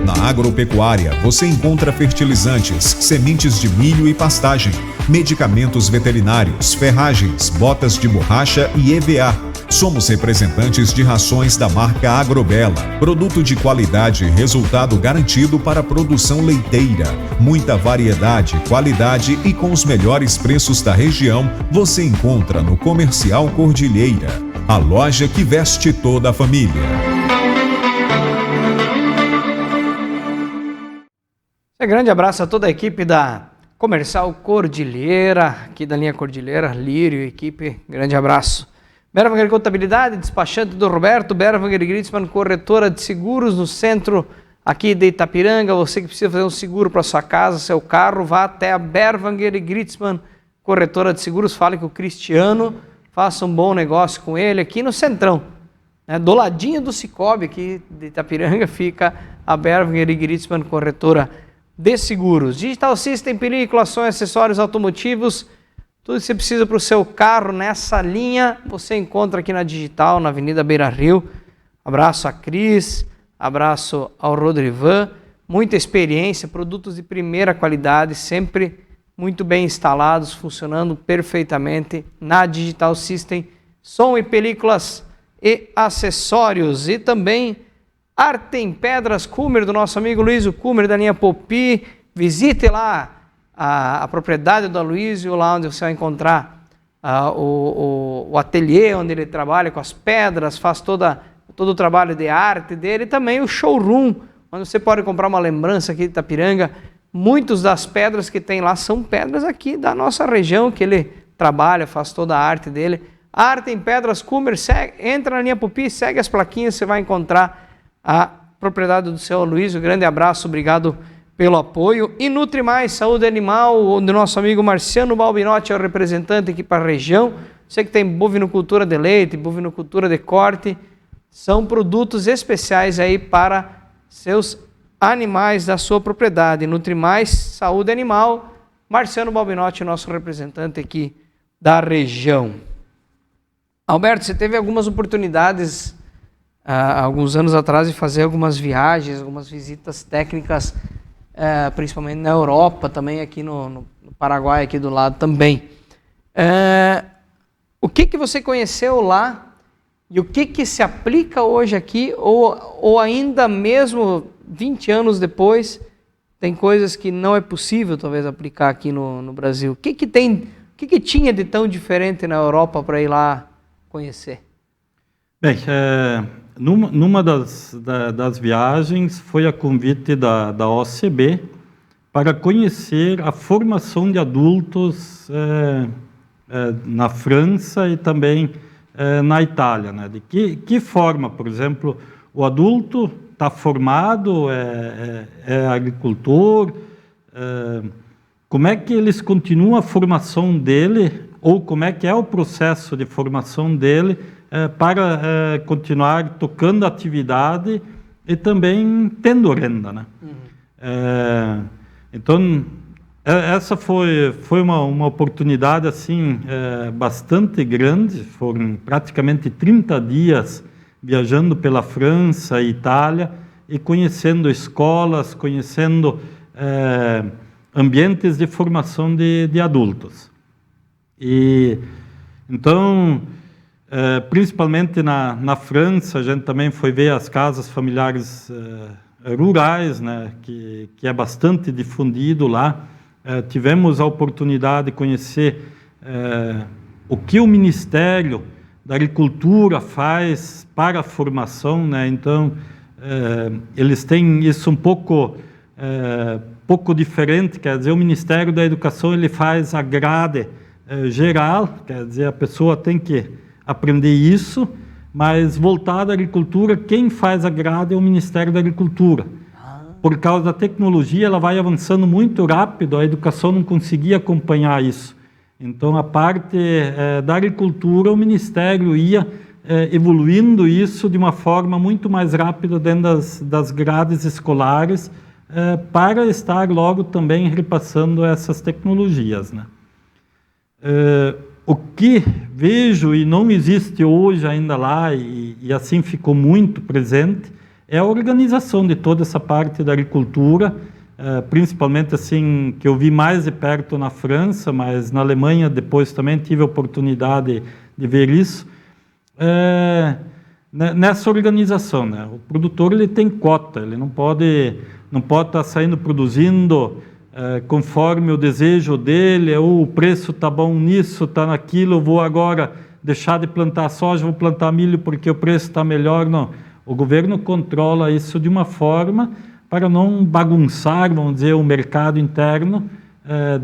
Na agropecuária, você encontra fertilizantes, sementes de milho e pastagem, medicamentos veterinários, ferragens, botas de borracha e EVA. Somos representantes de rações da marca Agrobela, produto de qualidade e resultado garantido para a produção leiteira. Muita variedade, qualidade e com os melhores preços da região você encontra no Comercial Cordilheira, a loja que veste toda a família. Grande abraço a toda a equipe da Comercial Cordilheira, aqui da linha Cordilheira, Lírio, equipe, grande abraço. Berwanger Contabilidade, despachante do Roberto, Berwanger Gritzmann, corretora de seguros no centro aqui de Itapiranga. Você que precisa fazer um seguro para sua casa, seu carro, vá até a Berwanger Gritzmann, corretora de seguros, fale com o Cristiano, faça um bom negócio com ele aqui no Centrão, né? Do ladinho do Cicobi aqui de Itapiranga fica a Berwanger Gritzmann, corretora de seguros. Digital System, película, som, acessórios automotivos, tudo que você precisa para o seu carro nessa linha, você encontra aqui na Digital, na Avenida Beira Rio. Abraço a Cris, Abraço ao Rodrivan, muita experiência, produtos de primeira qualidade, sempre muito bem instalados, funcionando perfeitamente na Digital System, som e películas e acessórios. E também Arte em Pedras Kummer, do nosso amigo Luiz Kummer, da linha Popi. Visite lá a propriedade do Aloysio, lá onde você vai encontrar o ateliê onde ele trabalha com as pedras, faz todo o trabalho de arte dele, e também o showroom, onde você pode comprar uma lembrança aqui de Itapiranga. Muitas das pedras que tem lá são pedras aqui da nossa região, que ele trabalha, faz toda a arte dele. Arte em Pedras Kummer, entra na linha Pupi, segue as plaquinhas, você vai encontrar a propriedade do seu Aloysio. Grande abraço, obrigado pelo apoio. E Nutri Mais, saúde animal, do nosso amigo Marciano Balbinotti, é o representante aqui para a região. Você que tem bovinocultura de leite, bovinocultura de corte, são produtos especiais aí para seus animais da sua propriedade. Nutri Mais, saúde animal, Marciano Balbinotti, nosso representante aqui da região. Alberto, você teve algumas oportunidades alguns anos atrás de fazer algumas viagens, algumas visitas técnicas, principalmente na Europa, também aqui no Paraguai, aqui do lado também. O que você conheceu lá e o que se aplica hoje aqui, ou ainda mesmo 20 anos depois, tem coisas que não é possível talvez aplicar aqui no Brasil? O que tinha de tão diferente na Europa para ir lá conhecer? Bem, numa das viagens foi a convite da OCB para conhecer a formação de adultos na França e também na Itália, né? De que forma, por exemplo, o adulto está formado, é agricultor, como é que eles continuam a formação dele, ou como é que é o processo de formação dele para continuar tocando a atividade e também tendo renda, né? Então, essa foi uma oportunidade assim bastante grande. Foram praticamente 30 dias viajando pela França e Itália e conhecendo escolas, conhecendo ambientes de formação de adultos. E então, principalmente na França, a gente também foi ver as casas familiares rurais, né, que é bastante difundido lá. Tivemos a oportunidade de conhecer o que o Ministério da Agricultura faz para a formação, né? Então, eles têm isso um pouco diferente, quer dizer, o Ministério da Educação ele faz a grade geral, quer dizer, a pessoa tem que aprender isso, mas voltada à agricultura, quem faz a grade é o Ministério da Agricultura. Por causa da tecnologia, ela vai avançando muito rápido, a educação não conseguia acompanhar isso. Então, a parte da agricultura, o Ministério ia evoluindo isso de uma forma muito mais rápida dentro das grades escolares, para estar logo também repassando essas tecnologias, né? O que vejo e não existe hoje ainda lá, e assim ficou muito presente, é a organização de toda essa parte da agricultura, principalmente assim, que eu vi mais de perto na França, mas na Alemanha depois também tive a oportunidade de ver isso, nessa organização, né? O produtor ele tem cota, ele não pode estar saindo produzindo conforme o desejo dele, ou o preço está bom nisso, está naquilo, eu vou agora deixar de plantar soja, vou plantar milho porque o preço está melhor. Não, o governo controla isso de uma forma para não bagunçar, vamos dizer, o mercado interno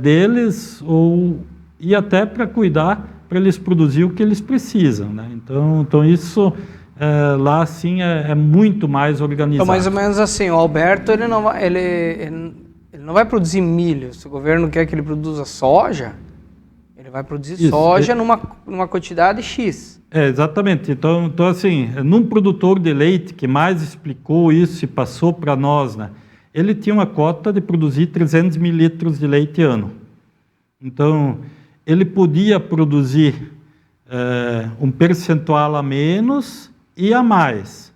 deles, e até para cuidar, para eles produzir o que eles precisam, né? Então isso lá sim é muito mais organizado. Então, mais ou menos assim, o Alberto ele não vai produzir milho. Se o governo quer que ele produza soja, ele vai produzir soja numa quantidade X. Exatamente. Então, assim, num produtor de leite que mais explicou isso e passou para nós, né, ele tinha uma cota de produzir 300 mil litros de leite ano. Então, ele podia produzir um percentual a menos e a mais.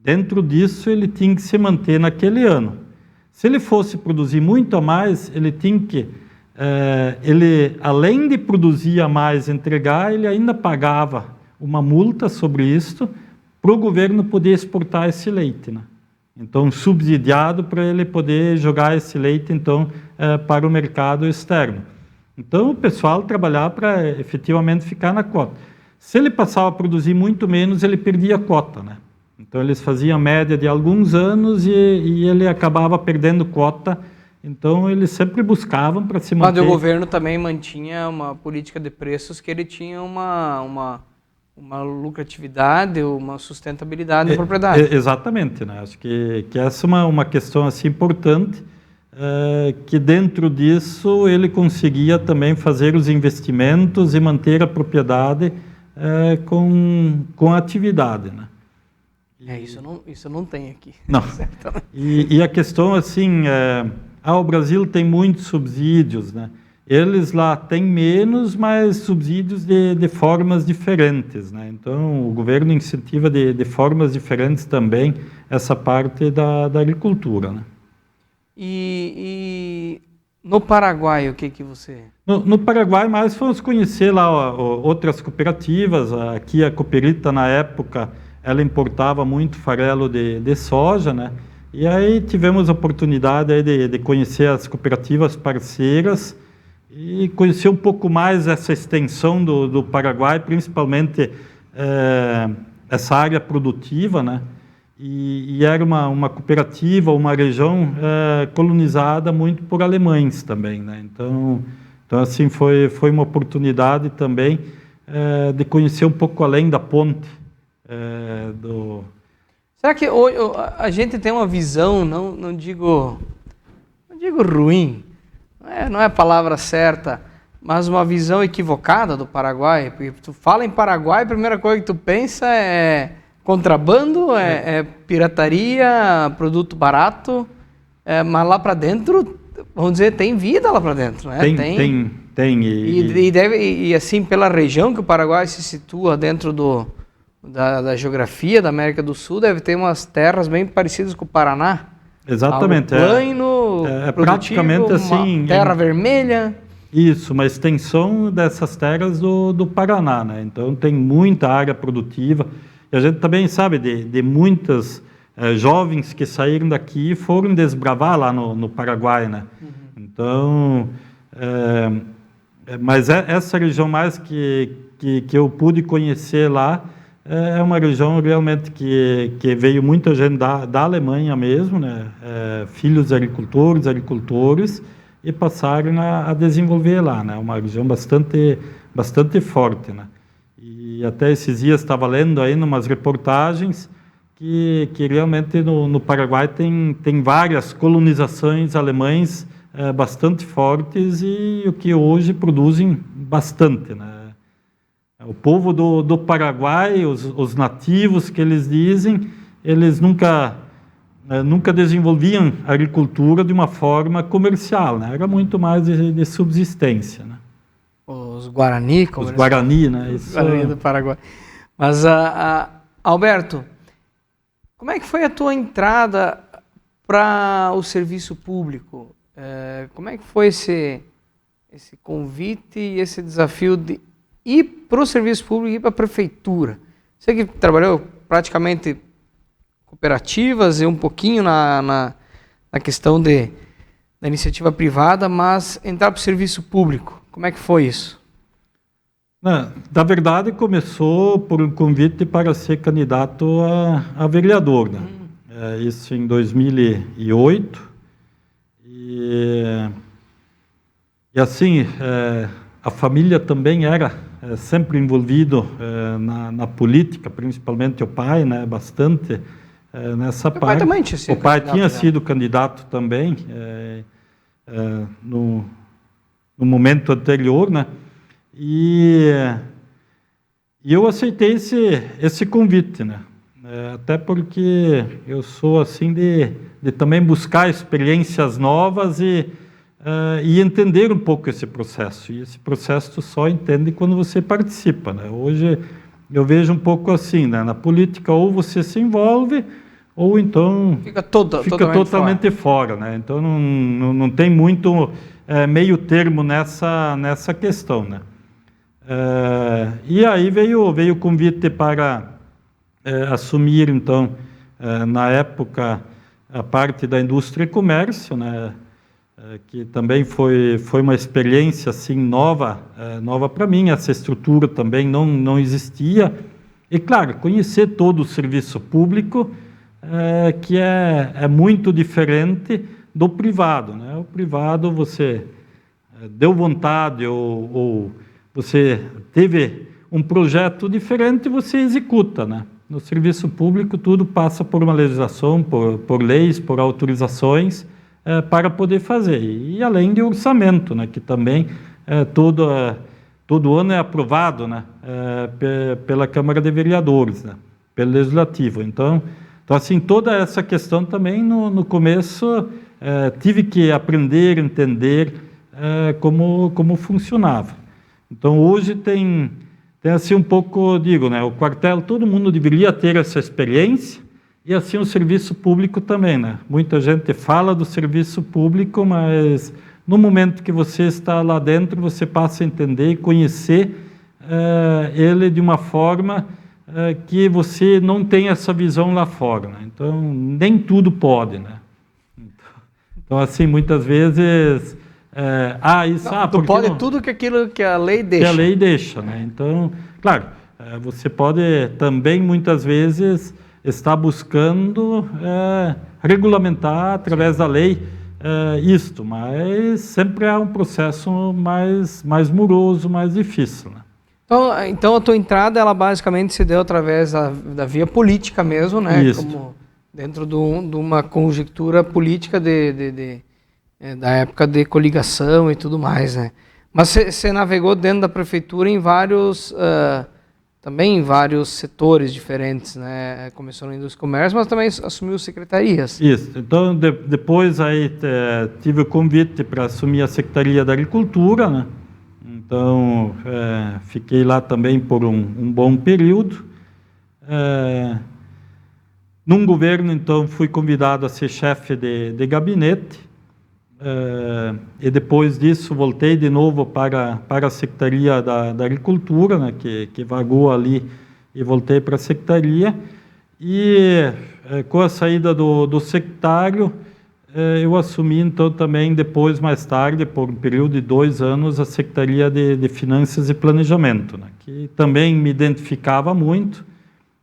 Dentro disso, ele tinha que se manter naquele ano. Se ele fosse produzir muito a mais, ele tinha que, além de produzir a mais e entregar, ele ainda pagava uma multa sobre isso para o governo poder exportar esse leite, né? Então, subsidiado para ele poder jogar esse leite, então, para o mercado externo. Então, o pessoal trabalhava para efetivamente ficar na cota. Se ele passava a produzir muito menos, ele perdia a cota, né? Então, eles faziam média de alguns anos e ele acabava perdendo cota. Então, eles sempre buscavam para se manter... Mas o governo também mantinha uma política de preços que ele tinha uma lucratividade, uma sustentabilidade na propriedade. Exatamente, né? Acho que essa é uma questão assim, importante, que dentro disso ele conseguia também fazer os investimentos e manter a propriedade com a atividade, né? Isso não tem aqui. Não. E a questão, assim, o Brasil tem muitos subsídios, né? Eles lá têm menos, mas subsídios de formas diferentes, né? Então, o governo incentiva de formas diferentes também essa parte da agricultura, né? E no Paraguai, o que você... No Paraguai, mais fomos conhecer lá outras cooperativas. Aqui a Cooperita, na época, ela importava muito farelo de soja, né? E aí tivemos a oportunidade aí de conhecer as cooperativas parceiras e conhecer um pouco mais essa extensão do Paraguai, principalmente essa área produtiva, né? E era uma cooperativa, uma região colonizada muito por alemães também, né? Então assim, foi uma oportunidade também de conhecer um pouco além da ponte Será que hoje a gente tem uma visão, não digo ruim, não é a palavra certa, mas uma visão equivocada do Paraguai? Porque tu fala em Paraguai, a primeira coisa que tu pensa é contrabando, é pirataria, produto barato, mas lá para dentro, vamos dizer, tem vida lá para dentro, né? Tem. E assim, pela região que o Paraguai se situa dentro da geografia da América do Sul, deve ter umas terras bem parecidas com o Paraná. Exatamente. Plano, praticamente assim... Terra vermelha. Isso, uma extensão dessas terras do Paraná, né? Então tem muita área produtiva. E a gente também sabe de muitas jovens que saíram daqui e foram desbravar lá no Paraguai, né? Uhum. Então, mas essa região mais que eu pude conhecer lá, é uma região realmente que veio muita gente da Alemanha mesmo, né? Filhos de agricultores, e passaram a desenvolver lá, né? Uma região bastante forte, né? E até esses dias estava lendo aí umas reportagens que realmente no Paraguai tem várias colonizações alemães bastante fortes e o que hoje produzem bastante, né? O povo do Paraguai, os nativos que eles dizem, eles nunca desenvolviam a agricultura de uma forma comercial, né? Era muito mais de subsistência, né? Os Guarani, como os Guarani, né? Os Guarani do Paraguai. Mas, Alberto, como é que foi a tua entrada para o serviço público? Como é que foi esse convite e esse desafio de ir para o serviço público e ir para a prefeitura? Você que trabalhou praticamente cooperativas e um pouquinho na questão da iniciativa privada, mas entrar para o serviço público, como é que foi isso? Na verdade, começou por um convite para ser candidato a vereador, né? Isso em 2008. E assim, a família também era sempre envolvido na política, principalmente o pai, né? Bastante nessa parte. Pai também tinha sido o pai tinha sido candidato também no momento anterior, né? E eu aceitei esse convite, né? Até porque eu sou assim de também buscar experiências novas e entender um pouco esse processo. E esse processo tu só entende quando você participa, né? Hoje eu vejo um pouco assim, né? Na política ou você se envolve ou então Fica totalmente fora, né? Então não tem muito meio termo nessa questão, né? E aí veio o convite para assumir, então, na época, a parte da indústria e comércio, né? Que também foi uma experiência assim nova para mim. Essa estrutura também não existia. E, claro, conhecer todo o serviço público, que é muito diferente do privado, né? O privado, você deu vontade ou você teve um projeto diferente, você executa, né? No serviço público, tudo passa por uma legislação, por leis, por autorizações, para poder fazer. E além de orçamento, né? Que também todo ano é aprovado, né? Pela Câmara de Vereadores, né? Pelo Legislativo. Então, assim, toda essa questão também, no começo, tive que aprender, entender como funcionava. Então, hoje tem assim um pouco, digo, né? O quartel, todo mundo deveria ter essa experiência, e assim o serviço público também, né? Muita gente fala do serviço público, mas no momento que você está lá dentro, você passa a entender e conhecer ele de uma forma que você não tem essa visão lá fora, né? Então, nem tudo pode, né? Então, assim, muitas vezes... tu pode tudo aquilo que a lei deixa. Que a lei deixa, né? Então, claro, você pode também, muitas vezes, estar buscando regulamentar, através da lei, isto, mas sempre é um processo mais moroso, mais difícil, né? Então a tua entrada, ela basicamente se deu através da via política mesmo, né? Isso. Como dentro de uma conjectura política da época de coligação e tudo mais, né? Mas você navegou dentro da prefeitura em também em vários setores diferentes, né? Começou na indústria e comércio, mas também assumiu secretarias. Isso. Então, depois aí tive o convite para assumir a Secretaria da Agricultura, né? Então, fiquei lá também por um bom período. Num governo, então, fui convidado a ser chefe de gabinete. E depois disso, voltei de novo para a Secretaria da Agricultura, né, que vagou ali, e voltei para a Secretaria. E com a saída do secretário, eu assumi, então, também, depois, mais tarde, por um período de 2 anos, a Secretaria de Finanças e Planejamento, né, que também me identificava muito,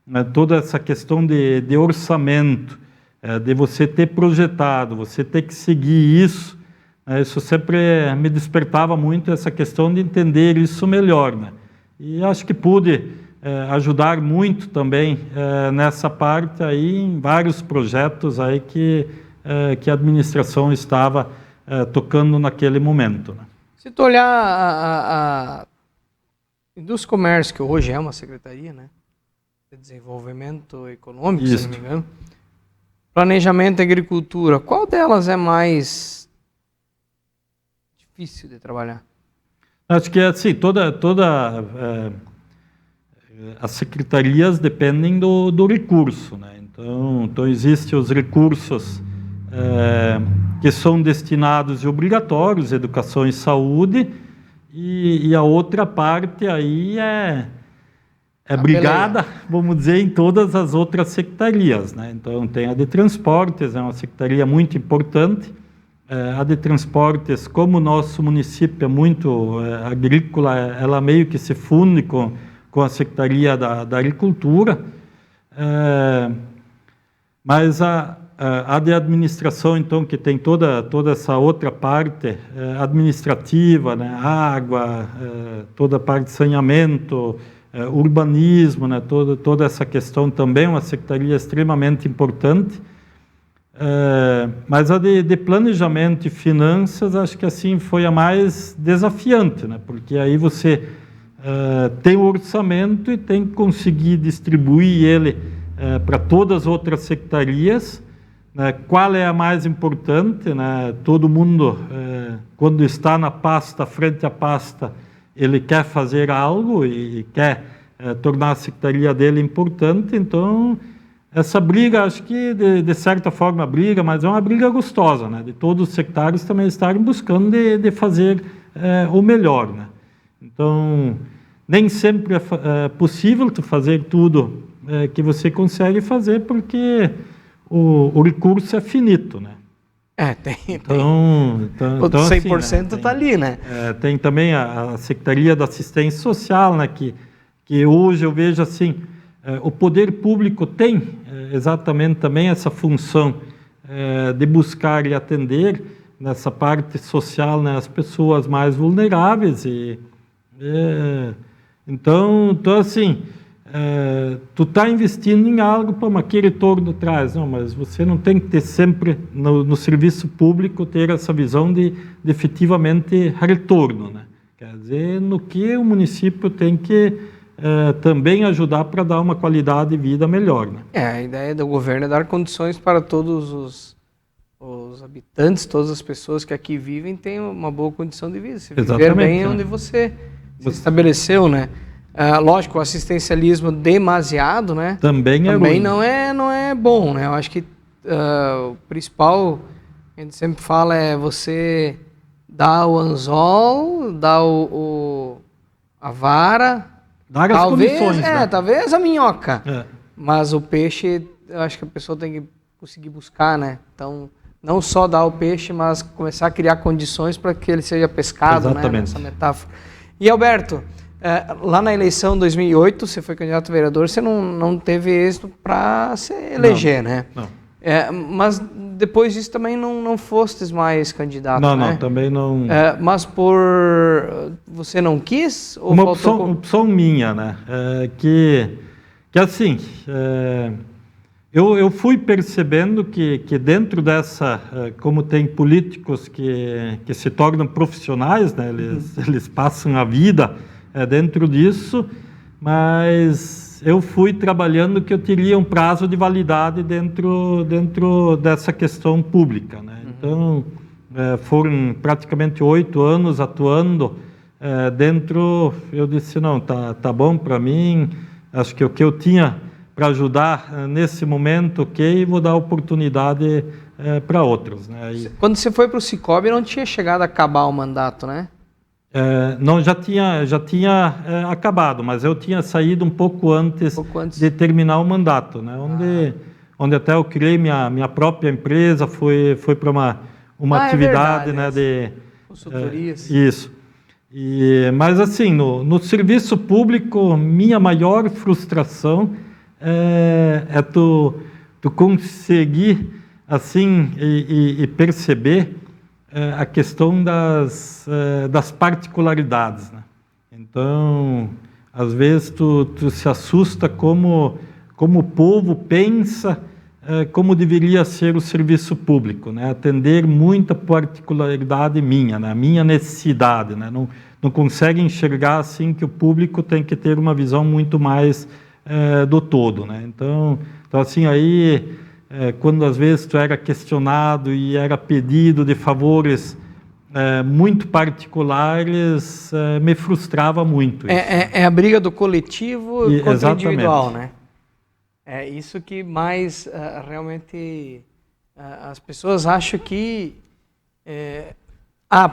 né, toda essa questão de orçamento, de você ter projetado, você ter que seguir isso, isso sempre me despertava muito, essa questão de entender isso melhor, né? E acho que pude ajudar muito também nessa parte aí, em vários projetos aí que a administração estava tocando naquele momento, né? Se tu olhar a indústria e comércio, que hoje é uma secretaria, né? De desenvolvimento econômico, Isso. se não me engano. Planejamento e agricultura, qual delas é mais difícil de trabalhar? Acho que assim, as secretarias dependem do recurso, né? Então existem os recursos que são destinados e obrigatórios, educação e saúde, e a outra parte aí é brigada, vamos dizer, em todas as outras secretarias, né? Então, tem a de transportes, é uma secretaria muito importante. A de transportes, como o nosso município é muito agrícola, ela meio que se funde com a Secretaria da Agricultura. Mas a de administração, então, que tem toda essa outra parte administrativa, né? Água, toda a parte de saneamento, urbanismo, né? Toda essa questão também é uma secretaria extremamente importante. Mas a de planejamento e finanças, acho que assim foi a mais desafiante, né? Porque aí você tem o orçamento e tem que conseguir distribuir ele para todas as outras secretarias, né? Qual é a mais importante, né? Todo mundo, quando está na pasta, frente à pasta, ele quer fazer algo e quer tornar a secretaria dele importante, então essa briga, acho que de certa forma briga, mas é uma briga gostosa, né? De todos os sectários também estarem buscando de fazer o melhor, né? Então, nem sempre é possível tu fazer tudo que você consegue fazer, porque o recurso é finito, né? Então, o 100% assim, né, está ali, né? Tem também a Secretaria da Assistência Social, né, que hoje eu vejo assim, o poder público tem exatamente também essa função de buscar e atender nessa parte social, né, as pessoas mais vulneráveis. Então assim, tu está investindo em algo, mas que retorno traz? Não, mas você não tem que ter sempre, no serviço público, ter essa visão de efetivamente retorno, né? Quer dizer, no que o município tem que também ajudar para dar uma qualidade de vida melhor, né? A ideia do governo é dar condições para todos os habitantes, todas as pessoas que aqui vivem, tenham uma boa condição de vida. Se viver bem onde você se estabeleceu, né? Lógico, o assistencialismo demasiado, né? Também ruim. não é bom, né? Eu acho que o principal, a gente sempre fala, é você dar o anzol, dar a vara, dar as condições, né? Talvez a minhoca. Mas o peixe, eu acho que a pessoa tem que conseguir buscar, né? Então, não só dar o peixe, mas começar a criar condições para que ele seja pescado, né? Nessa metáfora. E Alberto, lá na eleição de 2008, você foi candidato a vereador, você não teve êxito para se eleger, né? Não. Mas depois disso também não fostes mais candidato, né? Não, também não. Mas você não quis? Ou uma opção minha, né? Que assim, eu fui percebendo que dentro dessa, como tem políticos que se tornam profissionais, né? Eles passam a vida dentro disso, mas eu fui trabalhando que eu teria um prazo de validade dentro dessa questão pública, né? Então, foram praticamente 8 anos atuando dentro. Eu disse, não, tá bom para mim, acho que o que eu tinha para ajudar nesse momento, ok, vou dar oportunidade para outros, né? Quando você foi para o Cicobi, não tinha chegado a acabar o mandato, né? Não, já tinha acabado, mas eu tinha saído um pouco antes de terminar o mandato, né? Onde até eu criei minha própria empresa, foi para uma atividade, né, de consultorias. Isso. Mas assim, no serviço público, minha maior frustração é tu conseguir assim e perceber a questão das particularidades, né? Então, às vezes tu se assusta como o povo pensa como deveria ser o serviço público, né? Atender muita particularidade minha, né? Minha necessidade, né? Não consegue enxergar assim que o público tem que ter uma visão muito mais do todo, né? Então assim, aí quando às vezes tu era questionado e era pedido de favores muito particulares, me frustrava muito. É a briga do coletivo contra o individual, né? É isso que mais realmente as pessoas acham que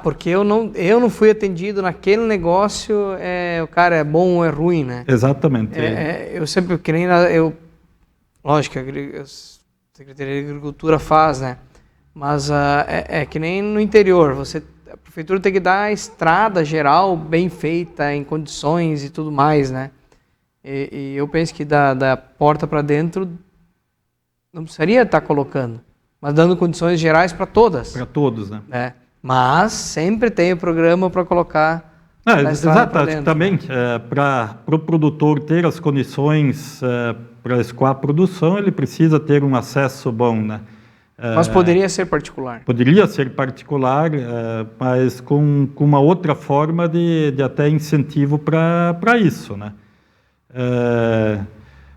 porque eu não fui atendido naquele negócio, o cara é bom ou é ruim, né? Exatamente. Eu sempre, que nem lógico, a Secretaria de Agricultura faz, né? Mas que nem no interior, a prefeitura tem que dar a estrada geral bem feita, em condições e tudo mais, né? E eu penso que da porta para dentro não precisaria estar colocando, mas dando condições gerais para todas. Para todos, né? Mas sempre tem o programa para colocar. Exato, acho que também para o produtor ter as condições para escoar a produção, ele precisa ter um acesso bom, né? Mas poderia ser particular. Poderia ser particular, mas com uma outra forma de até incentivo para isso, né?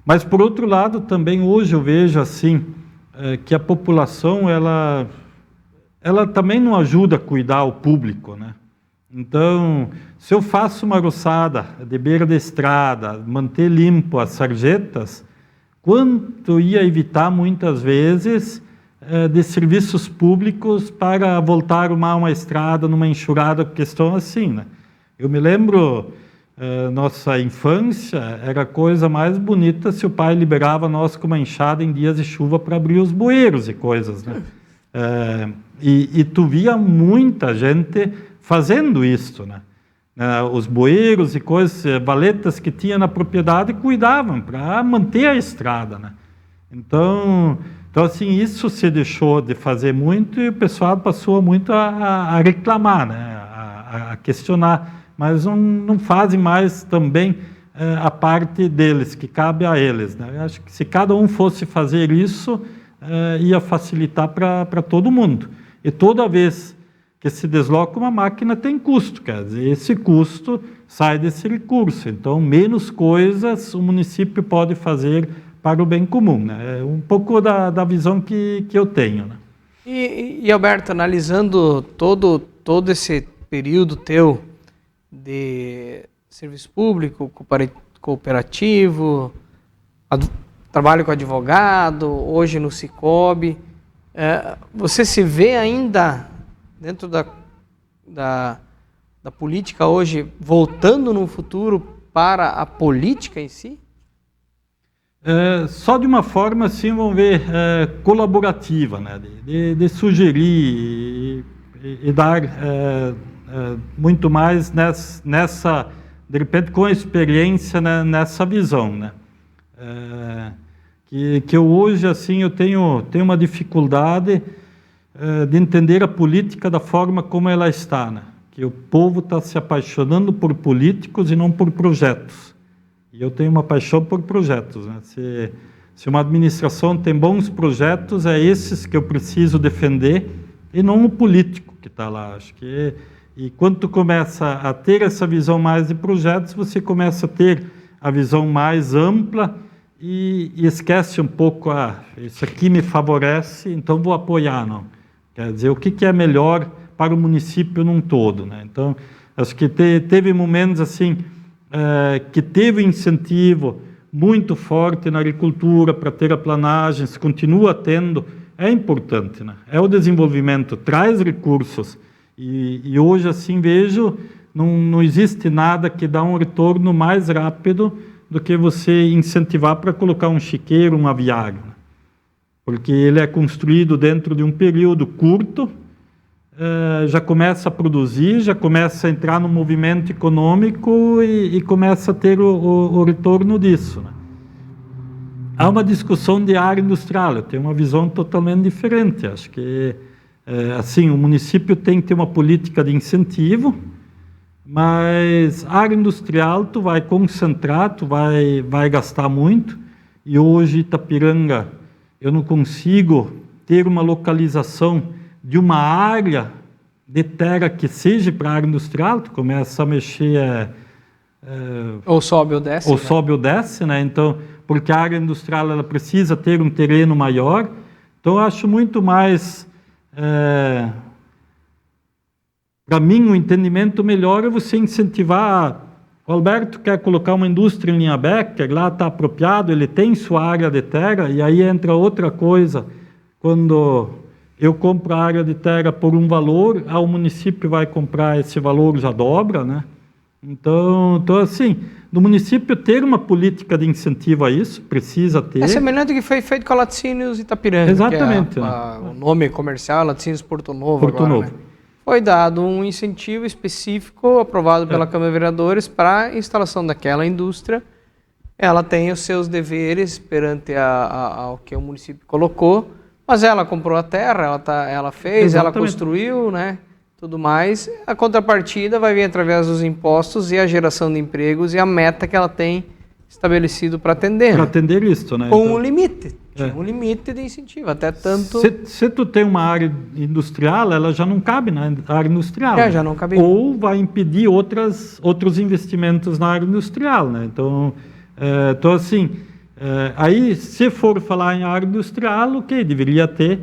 Mas, por outro lado, também hoje eu vejo assim, que a população ela também não ajuda a cuidar o público, né? Então, se eu faço uma roçada de beira da estrada, manter limpo as sarjetas, quanto ia evitar muitas vezes de serviços públicos para voltar a arrumar uma estrada numa enxurrada, questão assim, né? Eu me lembro, nossa infância, era a coisa mais bonita se o pai liberava nós com uma enxada em dias de chuva para abrir os bueiros e coisas, né? E tu via muita gente fazendo isso, né? Os bueiros e coisas, valetas que tinha na propriedade, cuidavam para manter a estrada, né? Então, assim, isso se deixou de fazer muito e o pessoal passou muito a reclamar, né? A questionar, mas não fazem mais também a parte deles, que cabe a eles, né? Eu acho que se cada um fosse fazer isso, ia facilitar para todo mundo. E toda vez que se desloca uma máquina tem custo, quer dizer, esse custo sai desse recurso. Então, menos coisas o município pode fazer para o bem comum, né? É um pouco da visão que eu tenho, né? E Alberto, analisando todo esse período teu de serviço público, cooperativo, trabalho com advogado, hoje no Cicobi, você se vê ainda dentro da política hoje, voltando no futuro para a política em si? Só de uma forma, assim, vamos ver, colaborativa, né? De sugerir e dar muito mais nessa, de repente, com a experiência, né, nessa visão, né? Que eu hoje, assim, eu tenho uma dificuldade de entender a política da forma como ela está, né? Que o povo está se apaixonando por políticos e não por projetos. E eu tenho uma paixão por projetos, né? Se uma administração tem bons projetos, é esses que eu preciso defender e não o político que está lá. Acho que e quando tu começa a ter essa visão mais de projetos, você começa a ter a visão mais ampla e esquece um pouco, isso aqui me favorece, então vou apoiar, não. Quer dizer, o que é melhor para o município num todo, né? Então, acho que teve momentos assim, que teve incentivo muito forte na agricultura para ter aplanagens, continua tendo, é importante, né? É o desenvolvimento, traz recursos, e hoje assim vejo, não existe nada que dá um retorno mais rápido do que você incentivar para colocar um chiqueiro, um aviário, né? Porque ele é construído dentro de um período curto, já começa a produzir, já começa a entrar no movimento econômico e começa a ter o retorno disso, né? Há uma discussão de área industrial, eu tenho uma visão totalmente diferente. Acho que, assim, o município tem que ter uma política de incentivo, mas a área industrial tu vai concentrar, tu vai gastar muito, e hoje Itapiranga eu não consigo ter uma localização de uma área de terra que seja para a área industrial, tu começa a mexer... ou sobe ou desce. Ou né? sobe ou desce, né? Então, porque a área industrial ela precisa ter um terreno maior. Então, eu acho muito mais... para mim, o entendimento melhor é você incentivar... O Alberto quer colocar uma indústria em Linha Becker, lá está apropriado, ele tem sua área de terra, e aí entra outra coisa, quando eu compro a área de terra por um valor, o município vai comprar esse valor, já dobra, né? Então assim, do município ter uma política de incentivo a isso, precisa ter. É semelhante ao que foi feito com a Laticínios Itapiranga. Exatamente. Que o nome comercial é Laticínios Porto Novo. Porto agora, Novo. né? Foi dado um incentivo específico, aprovado pela Câmara de Vereadores, para a instalação daquela indústria. Ela tem os seus deveres perante ao que o município colocou, mas ela comprou a terra, ela fez, Exatamente. ela construiu, né? Tudo mais. A contrapartida vai vir através dos impostos e a geração de empregos e a meta que ela tem estabelecido para atender. Para atender isso, né? Com um limite. Tinha um limite de incentivo, até tanto... Se tu tem uma área industrial, ela já não cabe na área industrial. Né? Já não cabe. Ou vai impedir outros investimentos na área industrial, né? Então assim, aí se for falar em área industrial, o que deveria ter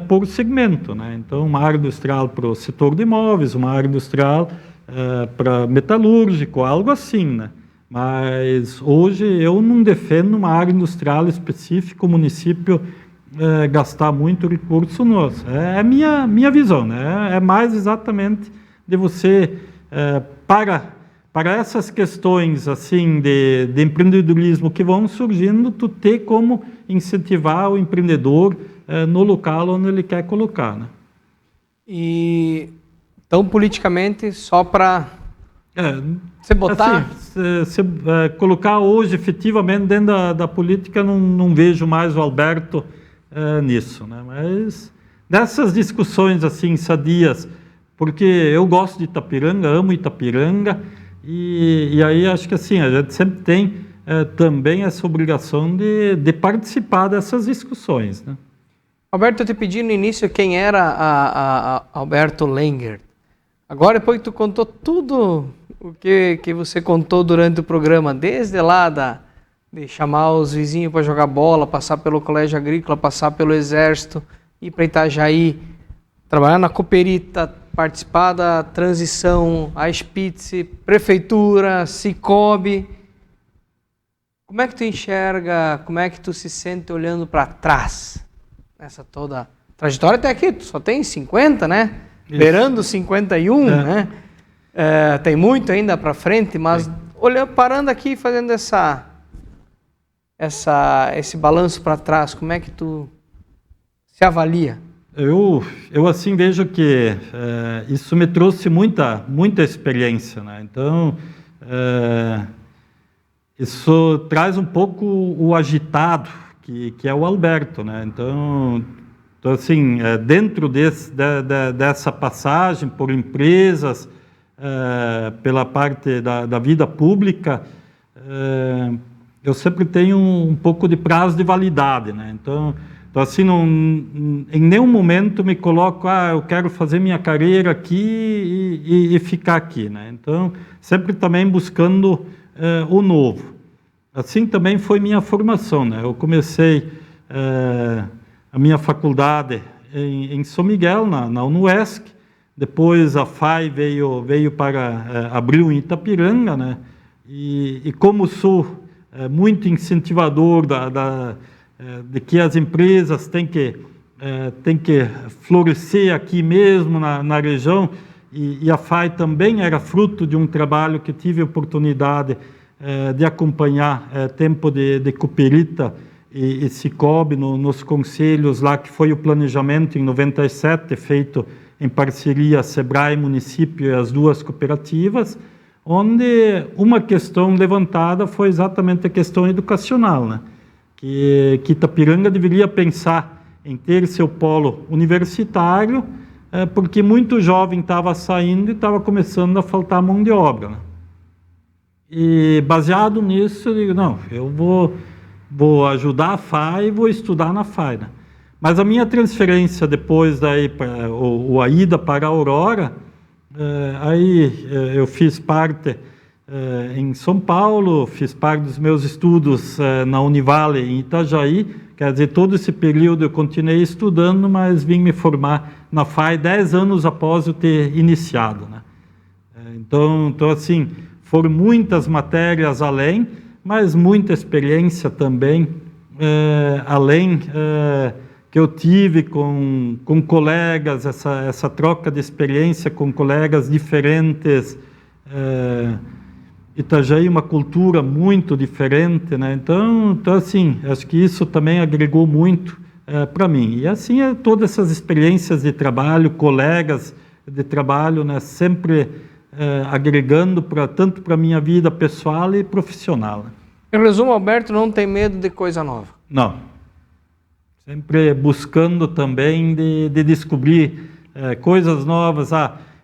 por segmento, né? Então, uma área industrial para o setor de imóveis, uma área industrial para metalúrgico, algo assim, né? Mas hoje eu não defendo uma área industrial específica, o município gastar muito recurso nosso. É a minha visão, né? É mais exatamente de você, para essas questões assim de empreendedorismo que vão surgindo, tu ter como incentivar o empreendedor no local onde ele quer colocar, né? E então, politicamente, só para você botar... Assim, colocar hoje, efetivamente, dentro da política, não vejo mais o Alberto nisso, né? Mas nessas discussões assim, sadias, porque eu gosto de Itapiranga, amo Itapiranga, e aí acho que assim, a gente sempre tem também essa obrigação de participar dessas discussões, né? Alberto, eu te pedi no início quem era a Alberto Lengert. Agora, depois que tu contou tudo o que você contou durante o programa, desde lá de chamar os vizinhos para jogar bola, passar pelo colégio agrícola, passar pelo exército, ir para Itajaí, trabalhar na Cooperita, participar da transição, a Spitz, prefeitura, Cicobi. Como é que tu enxerga, como é que tu se sente olhando para trás nessa toda trajetória até aqui? Tu só tem 50, né? Isso. Beirando 51, né? Tem muito ainda para frente, mas olhando, parando aqui, fazendo esse balanço para trás, como é que tu se avalia? Eu assim vejo que isso me trouxe muita experiência, né? Então isso traz um pouco o agitado que é o Alberto, né? Então assim, dentro dessa passagem por empresas, pela parte da vida pública, eu sempre tenho um pouco de prazo de validade, né? Então assim, em nenhum momento me coloco, eu quero fazer minha carreira aqui e ficar aqui, né? Então, sempre também buscando o novo. Assim também foi minha formação, né? Eu comecei a minha faculdade em São Miguel, na UNUESC, depois a FAI veio para abriu em Itapiranga, né? E como sou muito incentivador de que as empresas têm que florescer aqui mesmo na região, e a FAI também era fruto de um trabalho que tive a oportunidade de acompanhar tempo de Cooperita e Cicobi nos conselhos lá, que foi o planejamento em 97, feito em parceria Sebrae, município e as duas cooperativas, onde uma questão levantada foi exatamente a questão educacional, né? Que Itapiranga deveria pensar em ter seu polo universitário, porque muito jovem estava saindo e estava começando a faltar mão de obra, né? E baseado nisso, eu digo, não, eu vou ajudar a FAI e vou estudar na FAI, né? Mas a minha transferência depois daí, a ida para a Aurora, aí eu fiz parte em São Paulo, fiz parte dos meus estudos na Univale em Itajaí, quer dizer, todo esse período eu continuei estudando, mas vim me formar na FAI 10 anos após eu ter iniciado, né? Então assim, foram muitas matérias além, mas muita experiência também, além que eu tive com colegas, essa troca de experiência com colegas diferentes. Itajaí, uma cultura muito diferente, né? Então assim, acho que isso também agregou muito para mim. E assim, todas essas experiências de trabalho, colegas de trabalho, né? Sempre agregando tanto para a minha vida pessoal e profissional. Em resumo, Alberto não tem medo de coisa nova. Não. Sempre buscando também de descobrir coisas novas.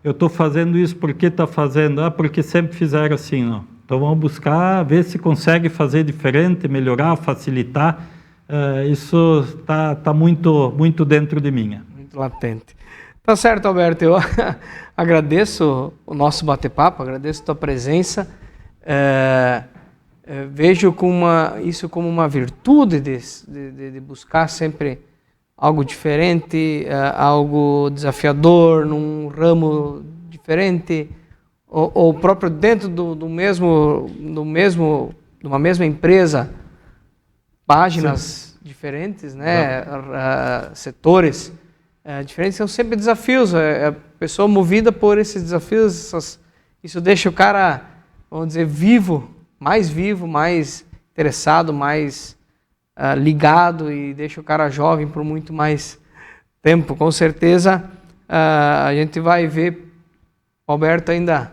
Eu estou fazendo isso, por que está fazendo? Porque sempre fizeram assim, não. Então vamos buscar, ver se consegue fazer diferente, melhorar, facilitar. Isso está muito dentro de mim. Muito latente. Tá certo, Alberto. Eu agradeço o nosso bate-papo, agradeço a tua presença. Vejo isso como uma virtude de buscar sempre algo diferente, algo desafiador, num ramo diferente, ou próprio dentro de uma mesma empresa, páginas diferentes, né? Setores diferentes, são sempre desafios. A pessoa movida por esses desafios, isso deixa o cara, vamos dizer, mais interessado, mais ligado, e deixa o cara jovem por muito mais tempo. Com certeza a gente vai ver o Alberto ainda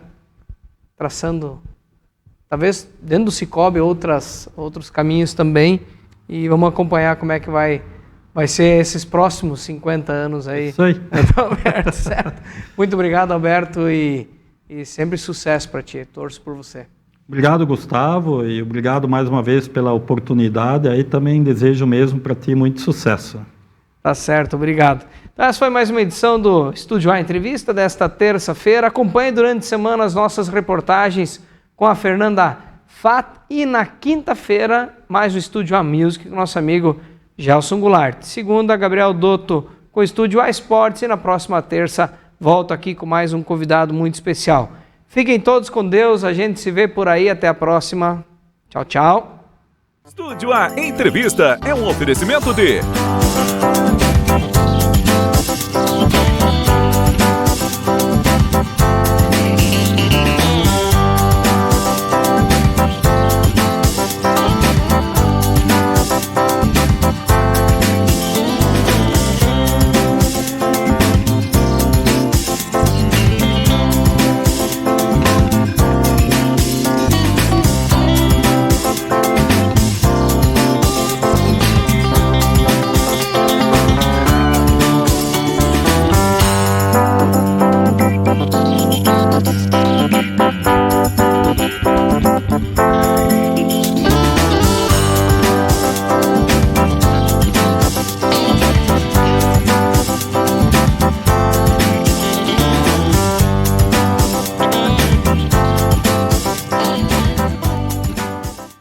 traçando, talvez dentro do Cicobi, outros caminhos também, e vamos acompanhar como é que vai ser esses próximos 50 anos aí. Isso aí. Alberto, certo? Muito obrigado, Alberto, e sempre sucesso para ti. Torço por você. Obrigado, Gustavo, e obrigado mais uma vez pela oportunidade. Aí também desejo mesmo para ti muito sucesso. Tá certo, obrigado. Então, essa foi mais uma edição do Estúdio A Entrevista desta terça-feira. Acompanhe durante a semana as nossas reportagens com a Fernanda Fat, e na quinta-feira mais o Estúdio A Music com o nosso amigo Gelson Goulart. Segunda, Gabriel Dotto com o Estúdio A Esportes, e na próxima terça volto aqui com mais um convidado muito especial. Fiquem todos com Deus, a gente se vê por aí, até a próxima. Tchau, tchau. Estúdio A Entrevista é um oferecimento de